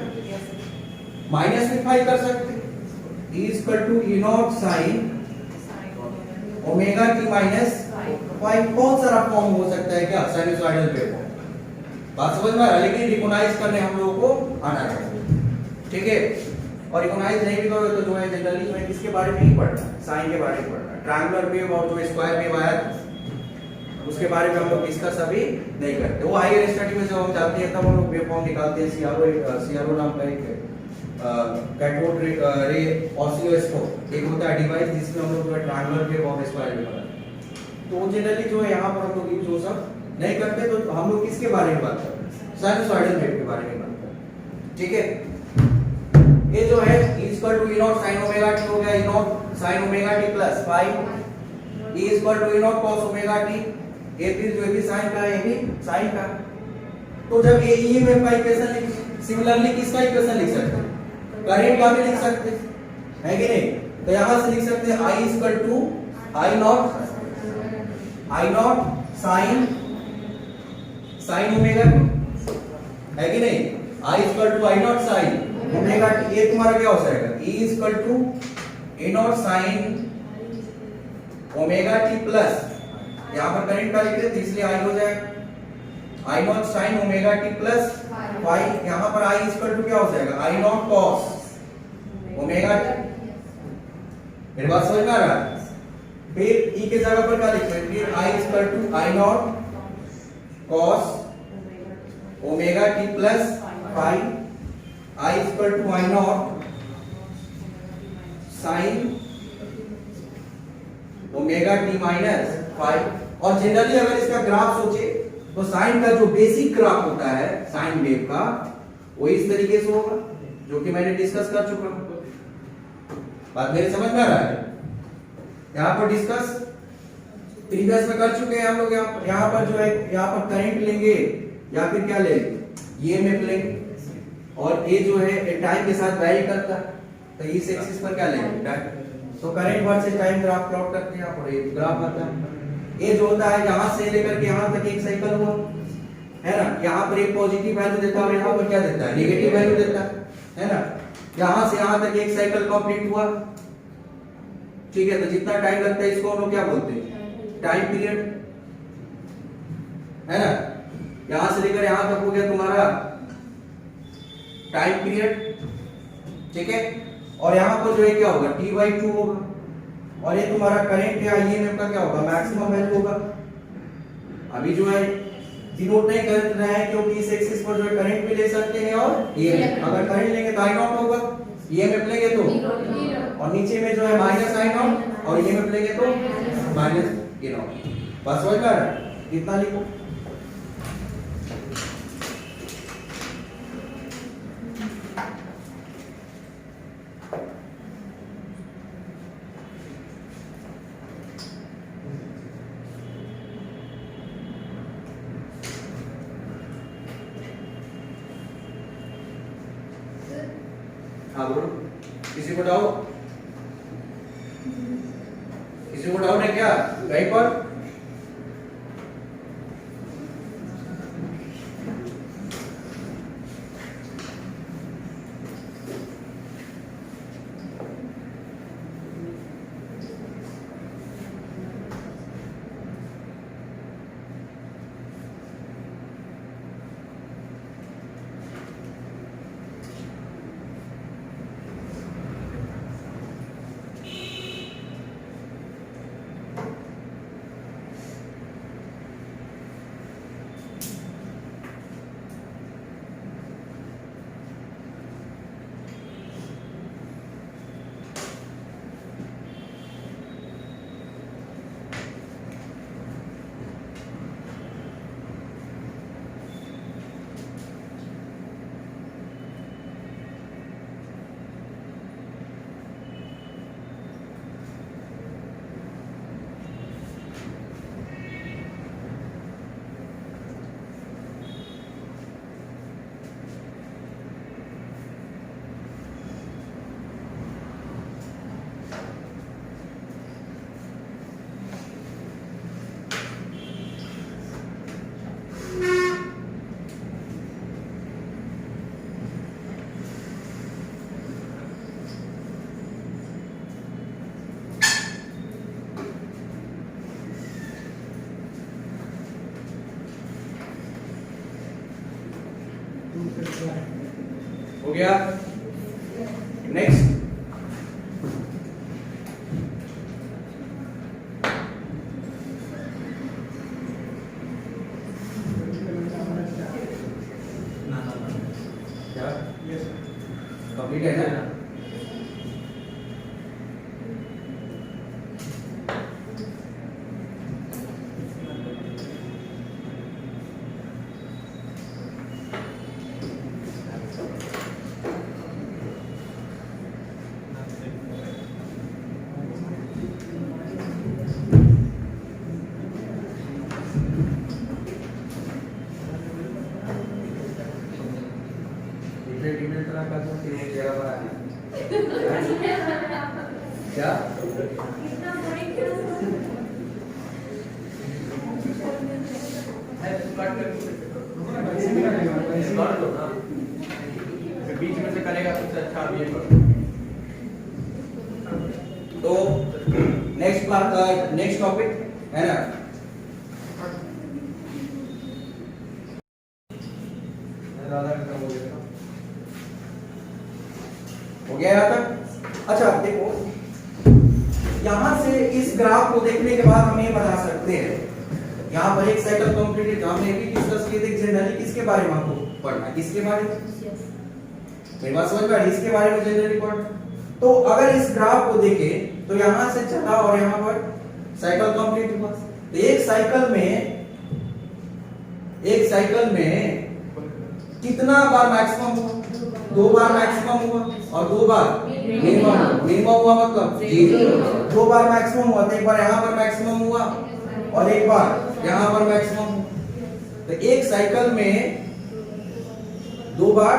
Speaker 1: माइनस में फाई कर सकते हैं, E equal to E not sine omega t minus phi. बहुत सारा फॉर्म हो सकता है क्या, साइनसॉइडल वेवफॉर्म। बात समझ में आ रहा है, लेकिन रिकॉग्नाइज करने हम लोगों को आना चाहिए, ठीक है। और रिकॉग्नाइज नहीं भी करोगे तो जो है जनरली जो है किसके बारे में ही पढ़ना है, साइन के बारे में पढ़ना है। ट्रायंगुलर वेव और जो स्क्वायर वेव आया उसके बारे में हम लोग डिस्कस अभी नहीं करते। वो हायर स्टडी में जब हम जाते हैं तब हम लोग वेवफॉर्म निकालते हैं। सीआरओ नाम का एक कैथोड रे ऑसिलोस्कोप एक होता है डिवाइस, जिसमें हम लोग जो है ट्रायंगुलर वेव और स्क्वायर वेव बनाते हैं। तो जनरली जो है यहाँ पर हम लोग यूज वो सब नहीं करते। तो हम लोग किसके बारे में बात करते हैं, साइनसॉइडल वेव के बारे में बात करते हैं, ठीक है। ये जो है equal to E naught sin omega t हो गया, E naught sin omega t plus phi, E equal to E not cos omega t। ये फिर जो भी साइन का है, ये भी साइन का। तो जब ये E वेव का इक्वेशन लिख, सिमिलरली किसका इक्वेशन लिख सकते हैं, करंट का भी लिख सकते हैं, है कि नहीं। तो यहां से लिख सकते हैं I equal to I naught sin omega t, है कि नहीं। I equal to I naught sin omega t, ये तुम्हारा क्या हो जाएगा, E equal to E not sine omega t plus, यहाँ पर करंट का लिख रहे थे इसलिए I हो जाएगा I not sine omega t plus phi. यहाँ पर I इक्वल टू क्या हो जाएगा, I not cos omega t। मेरी बात समझ में आ रहा है। फिर E के जगह पर क्या लिख रहे हैं, फिर I equal to I not cos omega t plus phi, I equal to I not sine omega t minus five. और जनरली अगर इसका ग्राफ सोचे तो साइन का जो बेसिक ग्राफ होता है साइन वेव का, वो इस तरीके से होगा, जो कि मैंने डिस्कस कर चुका हूं। बात मेरे समझ में आ रहा है। यहाँ पर डिस्कस प्रीवियस में कर चुके हैं हम लोग। यहाँ पर जो है, यहाँ पर करंट लेंगे या फिर क्या लेंगे, ईएमएफ लेंगे, और ये जो है टाइम के साथ वैरी करता है। तो इस एक्सिस पर क्या लेंगे, टाइम। तो current versus time graph plot करते हैं। यहाँ पर एक ग्राफ आता है, ये जो होता है यहाँ से लेकर के यहाँ तक एक साइकिल हुआ, है ना। यहाँ पर एक पॉजिटिव वैल्यू देता है और यहाँ पर क्या देता है, नेगेटिव वैल्यू देता है ना। यहां से यहां तक एक साइकिल कंप्लीट हुआ, ठीक है। तो जितना टाइम लगता है इसको हम लोग क्या बोलते हैं, टाइम पीरियड, है ना। यहां से लेकर यहां तक हो गया तुम्हारा टाइम पीरियड, ठीक है। और यहां पर जो है क्या होगा, t/2 होगा। और ये तुम्हारा करंट या ईएमएफ का क्या होगा, मैक्सिमम वैल्यू होगा। अभी जो है डिनोट नहीं कर रहे हैं क्योंकि इस एक्सिस पर जो है करंट भी ले सकते हैं और ईएमएफ। अगर करंट लेंगे तो आई नॉट होगा, ईएमएफ लेंगे तो, और नीचे में जो है माइनस आई नॉट, और ईएमएफ लेंगे तो माइनस ई नॉट। बस समझ में आ रहा है, कितना लिखो। हाँ बोलो, किसी को डाउट, किसी को डाउट है क्या कहीं पर? हो गया। नेक्स्ट, क्या कंप्लीट है ना? क्या बीच में से करेगा सबसे अच्छा ये करो। तो नेक्स्ट टॉपिक है ना, हो गया यहाँ तक। अच्छा देखो, यहां से इस ग्राफ को देखने के बाद हम ये बता सकते हैं, यहाँ पर एक साइकिल कंप्लीटेड, हमने भी डिस्कस किए थे जनरली किसके बारे में आपको पढ़ना, किसके बारे में, मेरी बात समझ में आ रही, इसके बारे में जनरली पढ़ना। तो अगर इस ग्राफ को देखें तो यहां से चला और यहां पर साइकिल कंप्लीट हुआ, तो एक साइकिल में कितना बार मैक्सिमम हुआ, 2 बार मैक्सिमम हुआ और 2 बार मिनिमम हुआ, मतलब 2 बार मैक्सिमम हुआ, तो एक बार यहाँ पर मैक्सिमम हुआ और एक बार यहाँ पर मैक्सिमम हुआ। तो एक साइकिल में 2 बार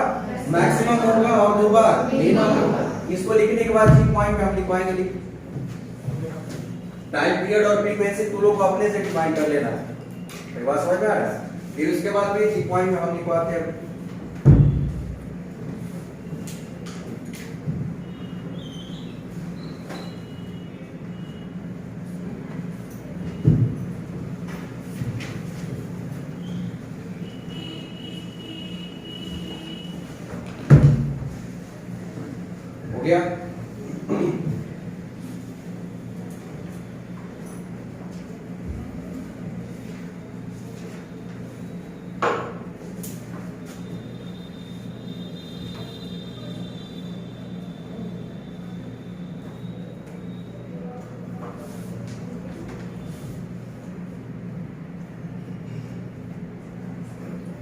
Speaker 1: मैक्सिमम होगा और 2 बार मिनिमम होगा। इसको लिखने के बाद जी पॉइंट में हम लिखवाएंगे, टाइम पीरियड और फ्रीक्वेंसी दोनों को अपने से डिफाइन कर लेना है, मेरी बात समझ में आ रहा है। फिर उसके बाद भी जी पॉइंट में हम लिखवाते हैं। गया।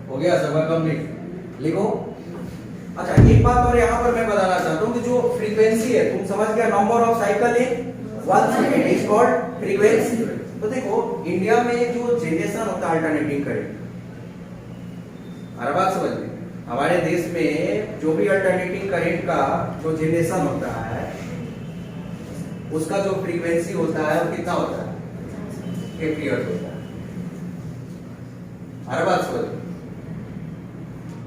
Speaker 1: हो गया सब कंप्लीट, लिखो। अच्छा एक बात और यहाँ पर मैं बताना चाहता हूँ कि जो फ्रीक्वेंसी है, तुम समझ गया, number of cycle in 1 second is called frequency. तो देखो इंडिया में जो जनरेशन होता है अल्टरनेटिंग करंट, हर बात समझ में, हमारे देश में जो भी अल्टरनेटिंग करंट का जो जनरेशन होता है उसका जो फ्रीक्वेंसी होता है वो कितना होता है, 50 हर्ट्ज होता है। हर बात समझ में।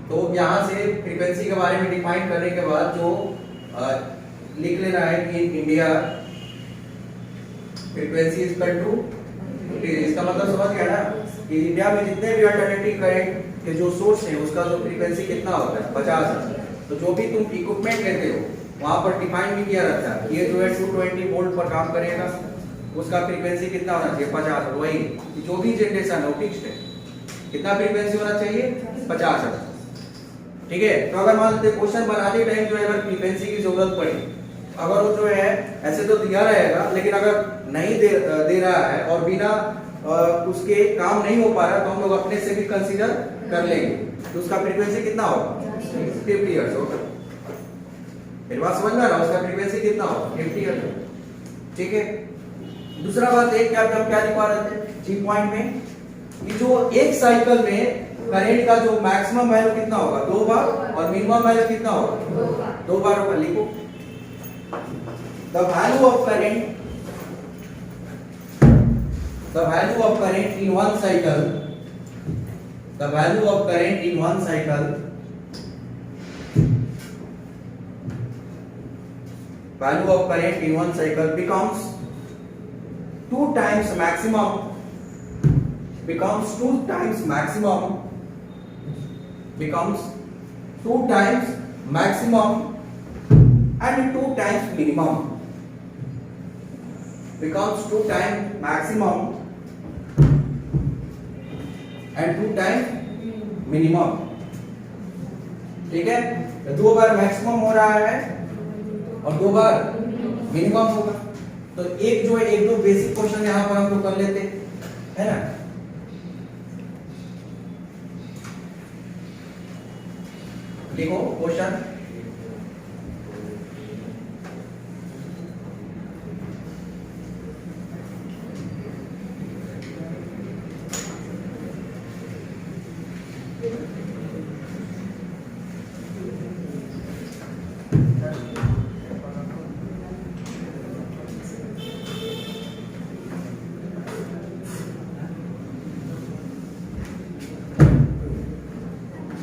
Speaker 1: तो यहां से फ्रीक्वेंसी के बारे में डिफाइन करने के बाद जो लिख लेना है कि India frequency is equal to, इसका मतलब समझ गया ना कि इंडिया में जितने भी अल्टरनेटिंग करंट के जो सोर्स है उसका जो फ्रीक्वेंसी कितना होता है, 50 है। तो जो भी तुम इक्विपमेंट लेते हो वहां पर डिफाइन भी किया रहता है, ये जो है 220 वोल्ट पर काम करेगा, उसका फ्रीक्वेंसी कितना होना चाहिए, 50। वही जो भी जनरेशन है वो फिक्स्ड है, कितना फ्रीक्वेंसी होना चाहिए, 50 है। ठीक है। तो अगर मान लेते क्वेश्चन बनाते टाइम जो है अगर फ्रीक्वेंसी की जरूरत पड़ी, अगर वो जो है ऐसे तो दिया रहेगा, लेकिन अगर नहीं दे रहा है और बिना उसके काम नहीं हो पा रहा तो हम लोग अपने से भी कंसीडर कर लेंगे, तो उसका फ्रीक्वेंसी कितना होगा, 50 हर्ट्ज होगा। मेरी बात समझ में आ रहा है, उसका फ्रीक्वेंसी कितना होगा, 50 हर्ट्ज। ठीक है। दूसरा बात है क्या हम क्या दिखा रहे थे जी पॉइंट में, कि जो एक साइकिल में करंट का जो मैक्सिमम वैल्यू कितना होगा, 2 बार, और मिनिमम वैल्यू कितना होगा, 2 बार होगा। लिखो the value of current, the value of current in one cycle, the value of current in one cycle, value of current in one cycle becomes 2 times maximum, becomes 2 times maximum, becomes 2 times maximum and 2 times minimum, becomes 2 times maximum and 2 times minimum। ठीक है। तो 2 बार maximum हो रहा है और 2 बार minimum होगा। तो एक जो है एक दो बेसिक क्वेश्चन यहां पर हम लोग कर लेते है ना। देखो क्वेश्चन,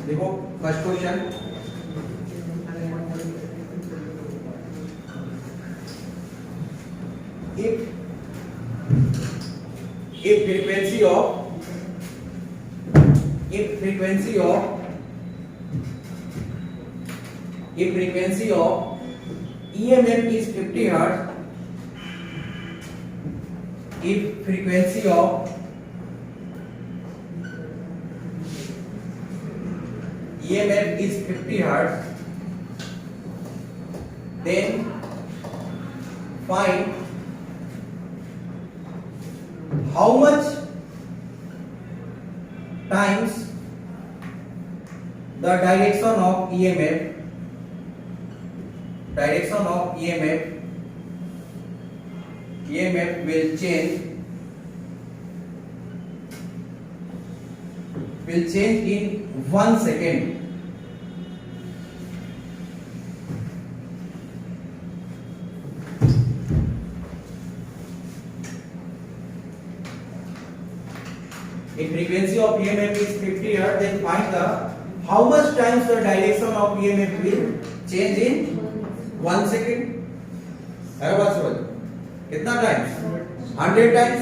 Speaker 1: देखो first question, if frequency of EMF is 50 hertz, if frequency of EMF is 50 hertz, then find how much times the direction of EMF will change in 1 second. If frequency of EMF is 50 hertz, then find the how much times the direction of EMF will change in 1 second. अरे बात समझ, कितना times, 100 times.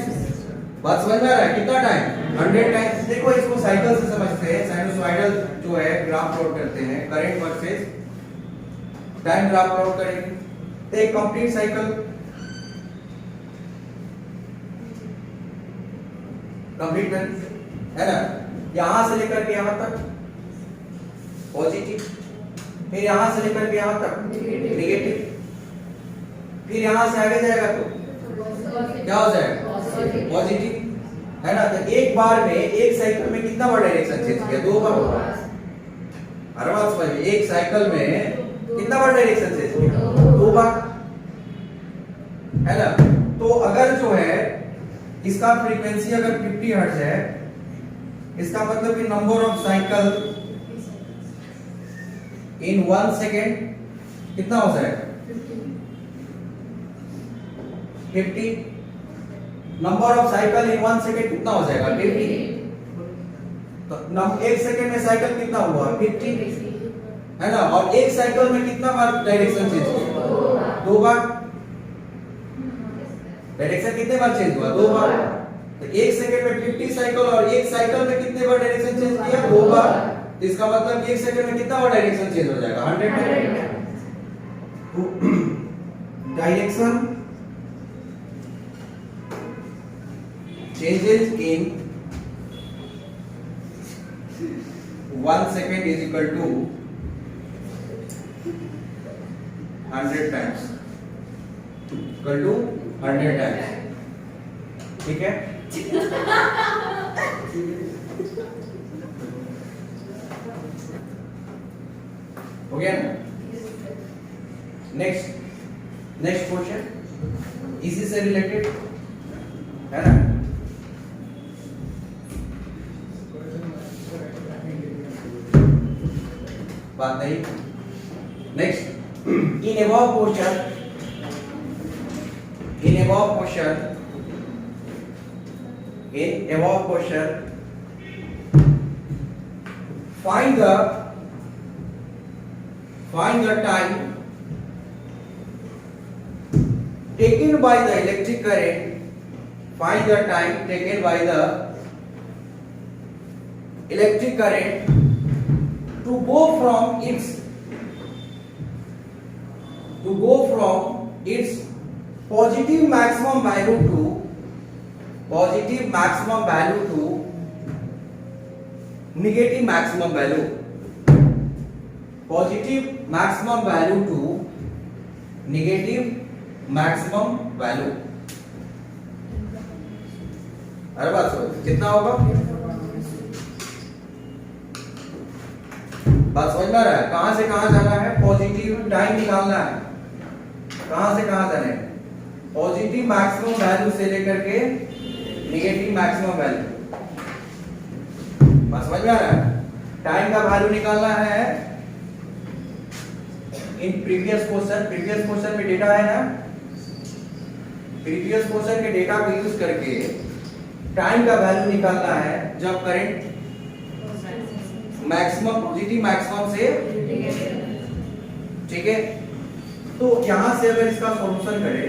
Speaker 1: बात समझ में आ रहा है, कितना टाइम, 100 टाइम्स। देखो इसको साइकिल से समझते हैं, साइनसॉइडल जो है ग्राफ प्लॉट करते हैं, current versus time graph plot करेंगे। तो एक कंप्लीट साइकिल, कंप्लीट है ना, यहां से लेकर के यहां तक पॉजिटिव, फिर यहां से लेकर के यहां तक नेगेटिव, फिर यहां से आगे जाएगा तो क्या हो जाएगा पॉजिटिव, है ना। तो एक बार में एक साइकिल में कितना बार डायरेक्शन चेंज किया? 2 बार। हर बात समझ में, एक साइकिल में कितना बार डायरेक्शन चेंज किया? 2 बार, है ना। तो अगर जो है इसका फ्रीक्वेंसी अगर 50 हर्ट्ज है, इसका मतलब कि number of cycle in 1 second कितना हो जाएगा? 50। Number of cycle in 1 second कितना हो जाएगा? 50। तो 1 सेकेंड में साइकिल कितना हुआ? 50, है ना। और एक साइकिल में कितना बार डायरेक्शन चेंज हुआ? 2 बार। डायरेक्शन कितने बार चेंज हुआ? 2 बार। तो 1 सेकेंड में 50 साइकिल, और एक साइकिल में कितने बार डायरेक्शन चेंज किया? 2 बार। तो इसका मतलब 1 सेकेंड में कितना बार डायरेक्शन चेंज हो जाएगा? 100। Direction changes in 1 second is equal to 100 times, equal to 100 times, ठीक है। हो गया ना। नेक्स्ट क्वेश्चन इसी से रिलेटेड है ना। बात नहीं। Next, in above question find the time taken by the electric current, find the time taken by the electric current to go from its positive maximum value to negative maximum value, positive maximum value to negative maximum value। अरे बात समझ, कितना होगा? बात समझ में आ रहा है? कहां से कहां जाना है? पॉजिटिव टाइम निकालना है। कहां से कहां जाना है? पॉजिटिव मैक्सिमम वैल्यू से लेकर के नेगेटिव मैक्सिमम वैल्यू। बात समझ में आ रहा है? टाइम का वैल्यू निकालना है। इन प्रीवियस क्वेश्चन में डेटा है ना, प्रीवियस क्वेश्चन के डेटा को यूज करके टाइम का वैल्यू निकालना है जब करंट मैक्सिमम पॉजिटिव मैक्सिमम से, ठीक है। तो यहां से अगर इसका सॉल्यूशन करें,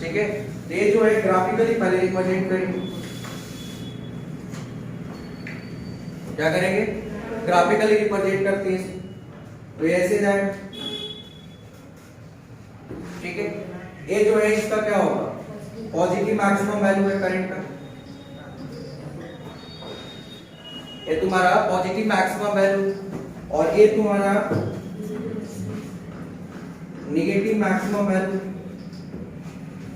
Speaker 1: ठीक है, तो ये जो है ग्राफिकली पहले रिप्रेजेंट करेंगे। क्या करेंगे? ग्राफिकली रिप्रेजेंट करते हैं, तो ये ऐसे जाएगा, ठीक है। ये जो है इसका क्या होगा? पॉजिटिव मैक्सिमम वैल्यू है करंट का, ये तुम्हारा पॉजिटिव मैक्सिमम वैल्यू, और ये तुम्हारा नेगेटिव मैक्सिमम वैल्यू,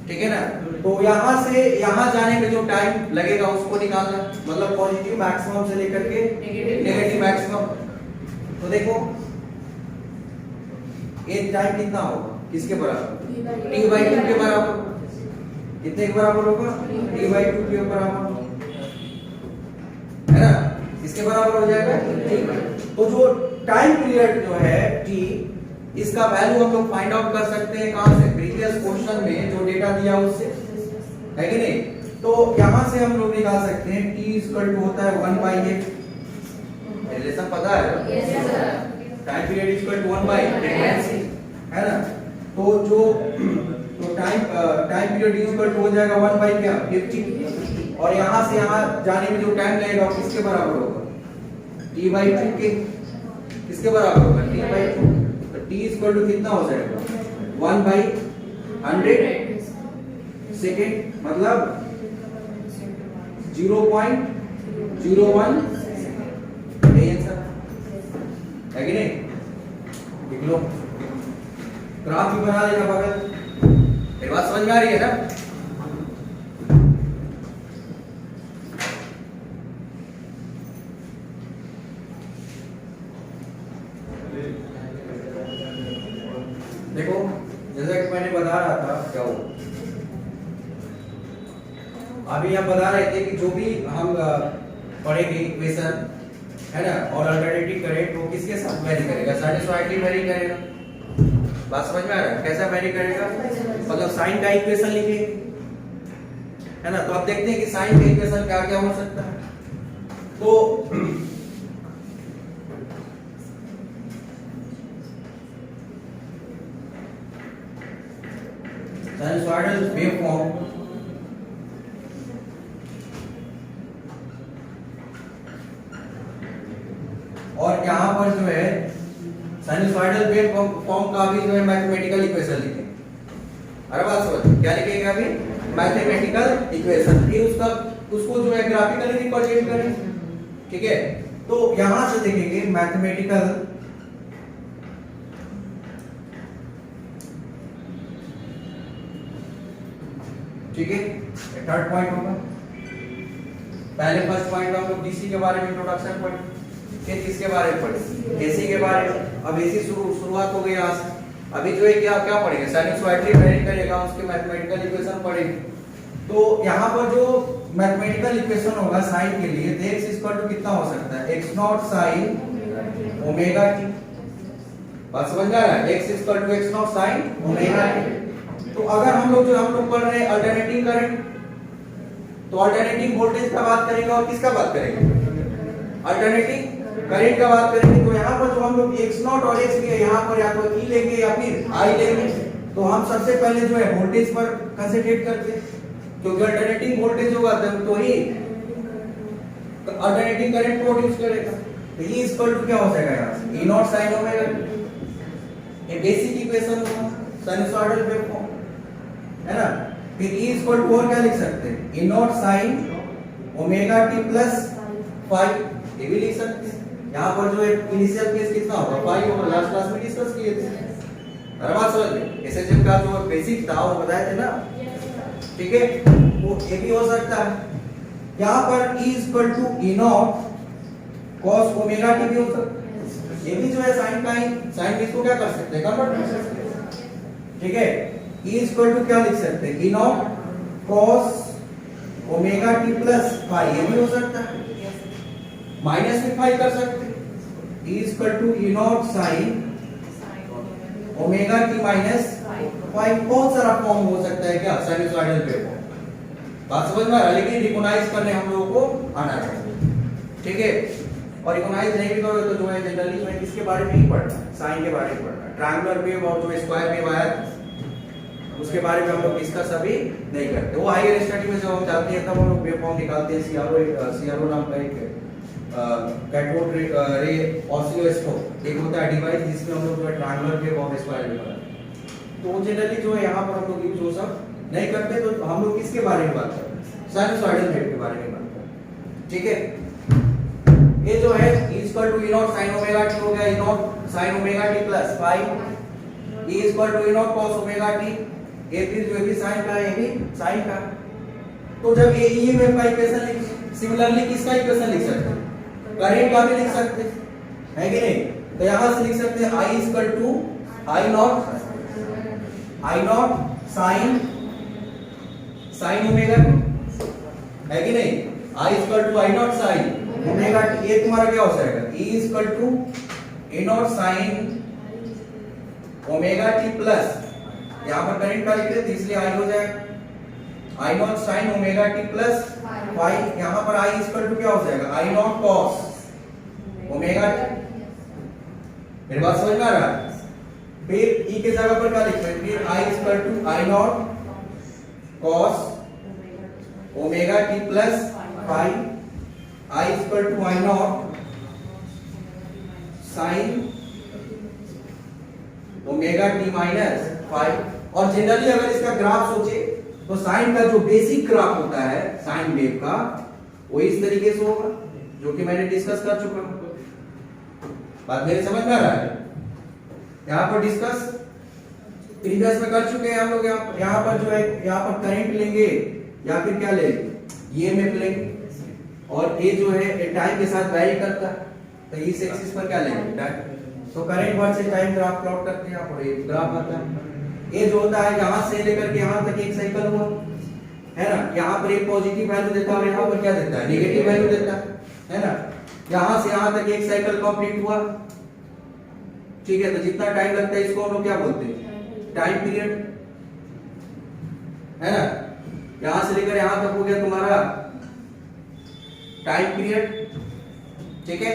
Speaker 1: ठीक है ना। तो यहां से यहां जाने में जो टाइम लगेगा उसको निकालना, मतलब पॉजिटिव मैक्सिमम से लेकर के नेगेटिव मैक्सिमम। तो देखो ये टाइम कितना होगा? किसके बराबर? t/2 के बराबर। कितने के बराबर होगा? t/2 के बराबर, है ना, इसके बराबर हो जाएगा, ठीक है। तो जो टाइम पीरियड जो है t, इसका वैल्यू हम लोग फाइंड आउट कर सकते हैं कहां से? प्रीवियस क्वेश्चन में जो डेटा दिया उससे, है कि नहीं। तो यहां से हम लोग निकाल सकते हैं t होता है 1/8। रिलेशन पता है? Yes sir. टाइम पीरियड 1/फ्रीक्वेंसी, है ना। तो जो टाइम पीरियड हो जाएगा 1/50, और यहां से यहां जाने में जो टाइम लगेगा वो किसके बराबर होगा? t/2 के। किसके बराबर होगा? t/2। तो t इक्वल टू कितना हो जाएगा 1/100 सेकेंड, मतलब 0.01 यही आंसर है कि नहीं? लिख लो, ग्राफ भी बना लेना बगल। मेरी बात समझ में आ रही है ना? देखो जैसा कि मैंने बता रहा था, क्या हो अभी हम बता रहे थे कि जो भी हम पढ़ेंगे इक्वेशन है ना और अल्टरनेटिव करें तो किसके साथ वेरी करेगा? साइनसॉइडली वेरी करेगा। बात समझ में आ रहा है? कैसा वेरी करेगा? मतलब साइन का इक्वेशन लिखेंगे है ना। तो अब देखते हैं कि साइन का इक्वेशन क्या क्या हो सकता है। तो साइनसॉइडल वेवफॉर्म और यहाँ पर जो है साइनसॉइडल वेवफॉर्म का भी जो है मैथमेटिकल इक्वेशन लिखेंगे। अरे बात समझ, क्या लिखेंगे अभी? मैथमेटिकल इक्वेशन, फिर उसको जो है ग्राफिकली रिप्रेजेंट करें। ठीक है, तो यहां से देखेंगे मैथमेटिकल ठीक है, थर्ड पॉइंट होगा। पहले फर्स्ट पॉइंट में हम लोग डीसी के बारे में इंट्रोडक्शन पढ़े, फिर किसके बारे में पढ़े? एसी के बारे में। अब एसी शुरुआत हो गई यहाँ से। अभी जो है क्या क्या पढ़ेंगे? साइनसॉइडली वेरी करेगा, उसके मैथमेटिकल इक्वेशन पढ़ेंगे। तो यहाँ पर जो मैथमेटिकल इक्वेशन होगा साइन के लिए, तो x इक्वल टू कितना हो सकता है? x not sine omega t। बात समझ आ रहा है? x equal to x not sine omega t। तो अगर हम लोग पढ़ रहे हैं अल्टरनेटिंग करंट, तो अल्टरनेटिंग वोल्टेज का बात करेंगे और किसका बात करेंगे? अल्टरनेटिंग करंट का बात करेंगे। तो यहाँ पर जो हम लोग x नॉट और x लिए यहाँ पर या तो e लेंगे या फिर I लेंगे। तो हम सबसे पहले जो है वोल्टेज पर कंसंट्रेट करते हैं, क्योंकि अल्टरनेटिंग वोल्टेज होगा तो ही अल्टरनेटिंग करंट प्रोड्यूस करेगा। तो E इक्वल टू क्या हो जाएगा यहाँ से? E not sine omega. ये बेसिक इक्वेशन होगा साइनसॉइडल वेवफॉर्म है ना। फिर E इक्वल टू और क्या लिख सकते हैं? E not sine omega t plus phi, ये भी लिख सकते हैं। यहाँ पर जो इनिशियल केस कितना होगा? फाई होगा। लास्ट क्लास में डिस्कस किए थे। अरे बात समझ में? एसएचएम का जो बेसिक था वो बताए थे ना। ठीक है, वो ये भी हो सकता है। यहाँ पर E equal to E not cos omega t भी हो सकता है। ये भी जो है साइन का ही, साइन इसको क्या कर सकते हैं? कन्वर्ट कर सकते हैं। ठीक है, E इक्वल टू क्या लिख सकते हैं? E not cos omega t plus phi, ये भी हो सकता है। माइनस में फाई कर सकते हैं। E equal to E not sine omega t minus phi. बहुत सारा फॉर्म हो सकता है क्या साइनसॉइडल वेवफॉर्म। बात समझ में आ रहा है? लेकिन रिकॉग्नाइज करने हम लोगों को आना चाहिए। ठीक है, और रिकॉग्नाइज नहीं भी करोगे तो जो है जनरली में किसके बारे में ही पढ़ना है? साइन के बारे में पढ़ना है। ट्रायंगुलर वेव और जो स्क्वायर वेव आया उसके बारे में हम लोग डिस्कस अभी नहीं करते। वो हायर स्टडी में जब हम जाते हैं तब हम लोग वेवफॉर्म निकालते हैं। सीआरओ नाम का एक कैथोड रे ऑसिलोस्कोप एक होता है डिवाइस, जिसमें हम लोग जो है ट्रायंगुलर वेव और स्क्वायर वेव बनाते हैं। तो जनरली जो है यहाँ पर हम लोग यूज वो सब नहीं करते। तो हम लोग किसके बारे में बात करते हैं? साइनसॉइडल वेव के बारे में बात करते हैं। ठीक है, ये जो है equal to E not sine omega t हो गया। E not sine omega t plus phi, E equal to E not cos omega t। ये फिर जो भी साइन का है, ये भी साइन का। तो जब ये ईएमएफ का इक्वेशन लिख, सिमिलरली किसका इक्वेशन लिख सकते हैं? करंट का भी लिख सकते हैं, है कि नहीं? तो यहां से लिख सकते हैं I equal to I not sine omega, है कि नहीं? I equal to I not sine omega t। ये तुम्हारा क्या हो जाएगा? E equal to A not sine omega t plus, यहाँ पर करंट का लिख रहे थे इसलिए I हो जाएगा I not sine omega t plus phi. यहाँ पर I इक्वल टू क्या हो जाएगा? I not cos omega t। मेरी बात समझ में आ रहा है? फिर E के जगह पर क्या लिख रहे हैं? फिर I equal to I not cos omega t plus phi, I equal to I not sine omega t minus 5। और जनरली अगर इसका ग्राफ सोचे तो साइन का जो बेसिक ग्राफ होता है साइन वेव का वो इस तरीके से होगा, जो कि मैंने डिस्कस कर चुका हूं। बात मेरे समझ में आ रहा है? यहां पर डिस्कस प्रीवियस में कर चुके हैं हम लोग। यहां पर जो है यहां पर करंट लेंगे या फिर क्या लेंगे, ईएमएफ लेंगे, और ये जो है टाइम के साथ वैरी करता है, तो इस एक्सिस पर क्या लेंगे, टाइम। तो current versus time graph plot करते हैं, यहां पर एक ग्राफ आता है। ये जो होता है यहां से लेकर के यहां तक एक साइकिल हुआ है ना, यहां पर एक पॉजिटिव वैल्यू देता है और यहां पर क्या देता है, नेगेटिव वैल्यू देता है ना। यहां से यहां तक एक साइकिल कंप्लीट हुआ, ठीक है। तो जितना टाइम लगता है इसको हम लोग क्या बोलते हैं, टाइम पीरियड, है ना। यहां से लेकर यहां तक हो गया तुम्हारा टाइम पीरियड, ठीक है।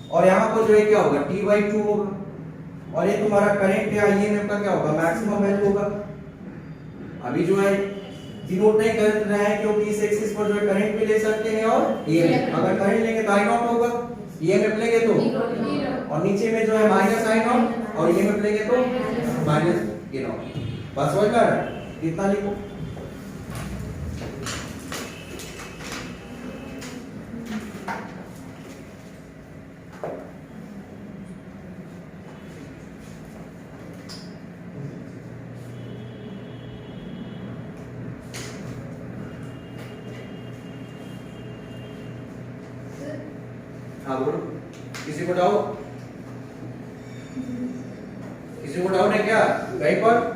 Speaker 1: और यहां पर जो है क्या होगा, t/2 होगा, और ये तुम्हारा करंट या ईएमएफ का क्या होगा, मैक्सिमम वैल्यू होगा। अभी जो है डिनोट नहीं कर रहे हैं क्योंकि इस एक्सिस पर जो है करंट भी ले सकते हैं और ईएमएफ। अगर करंट लेंगे तो आई नॉट होगा, ईएमएफ लेंगे तो, और नीचे में जो है माइनस आई नॉट, और ईएमएफ लेंगे तो माइनस ई नॉट। बस समझ में आ रहा है? कितना लिखो, हाँ बोलो। किसी को डाउट, किसी को डाउट है क्या कहीं पर?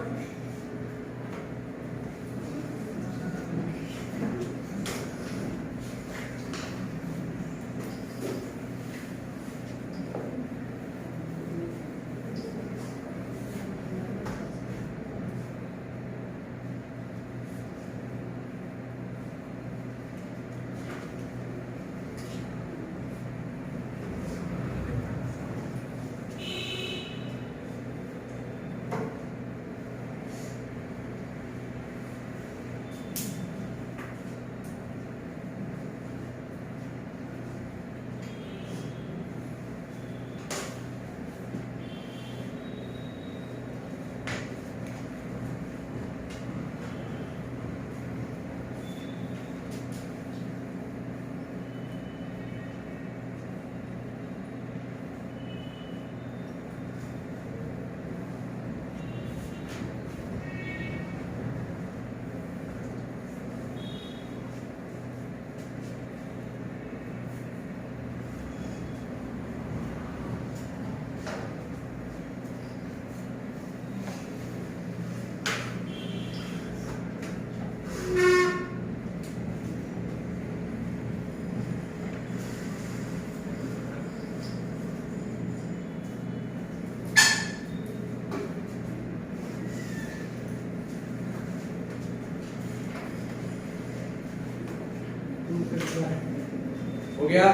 Speaker 1: हो गया।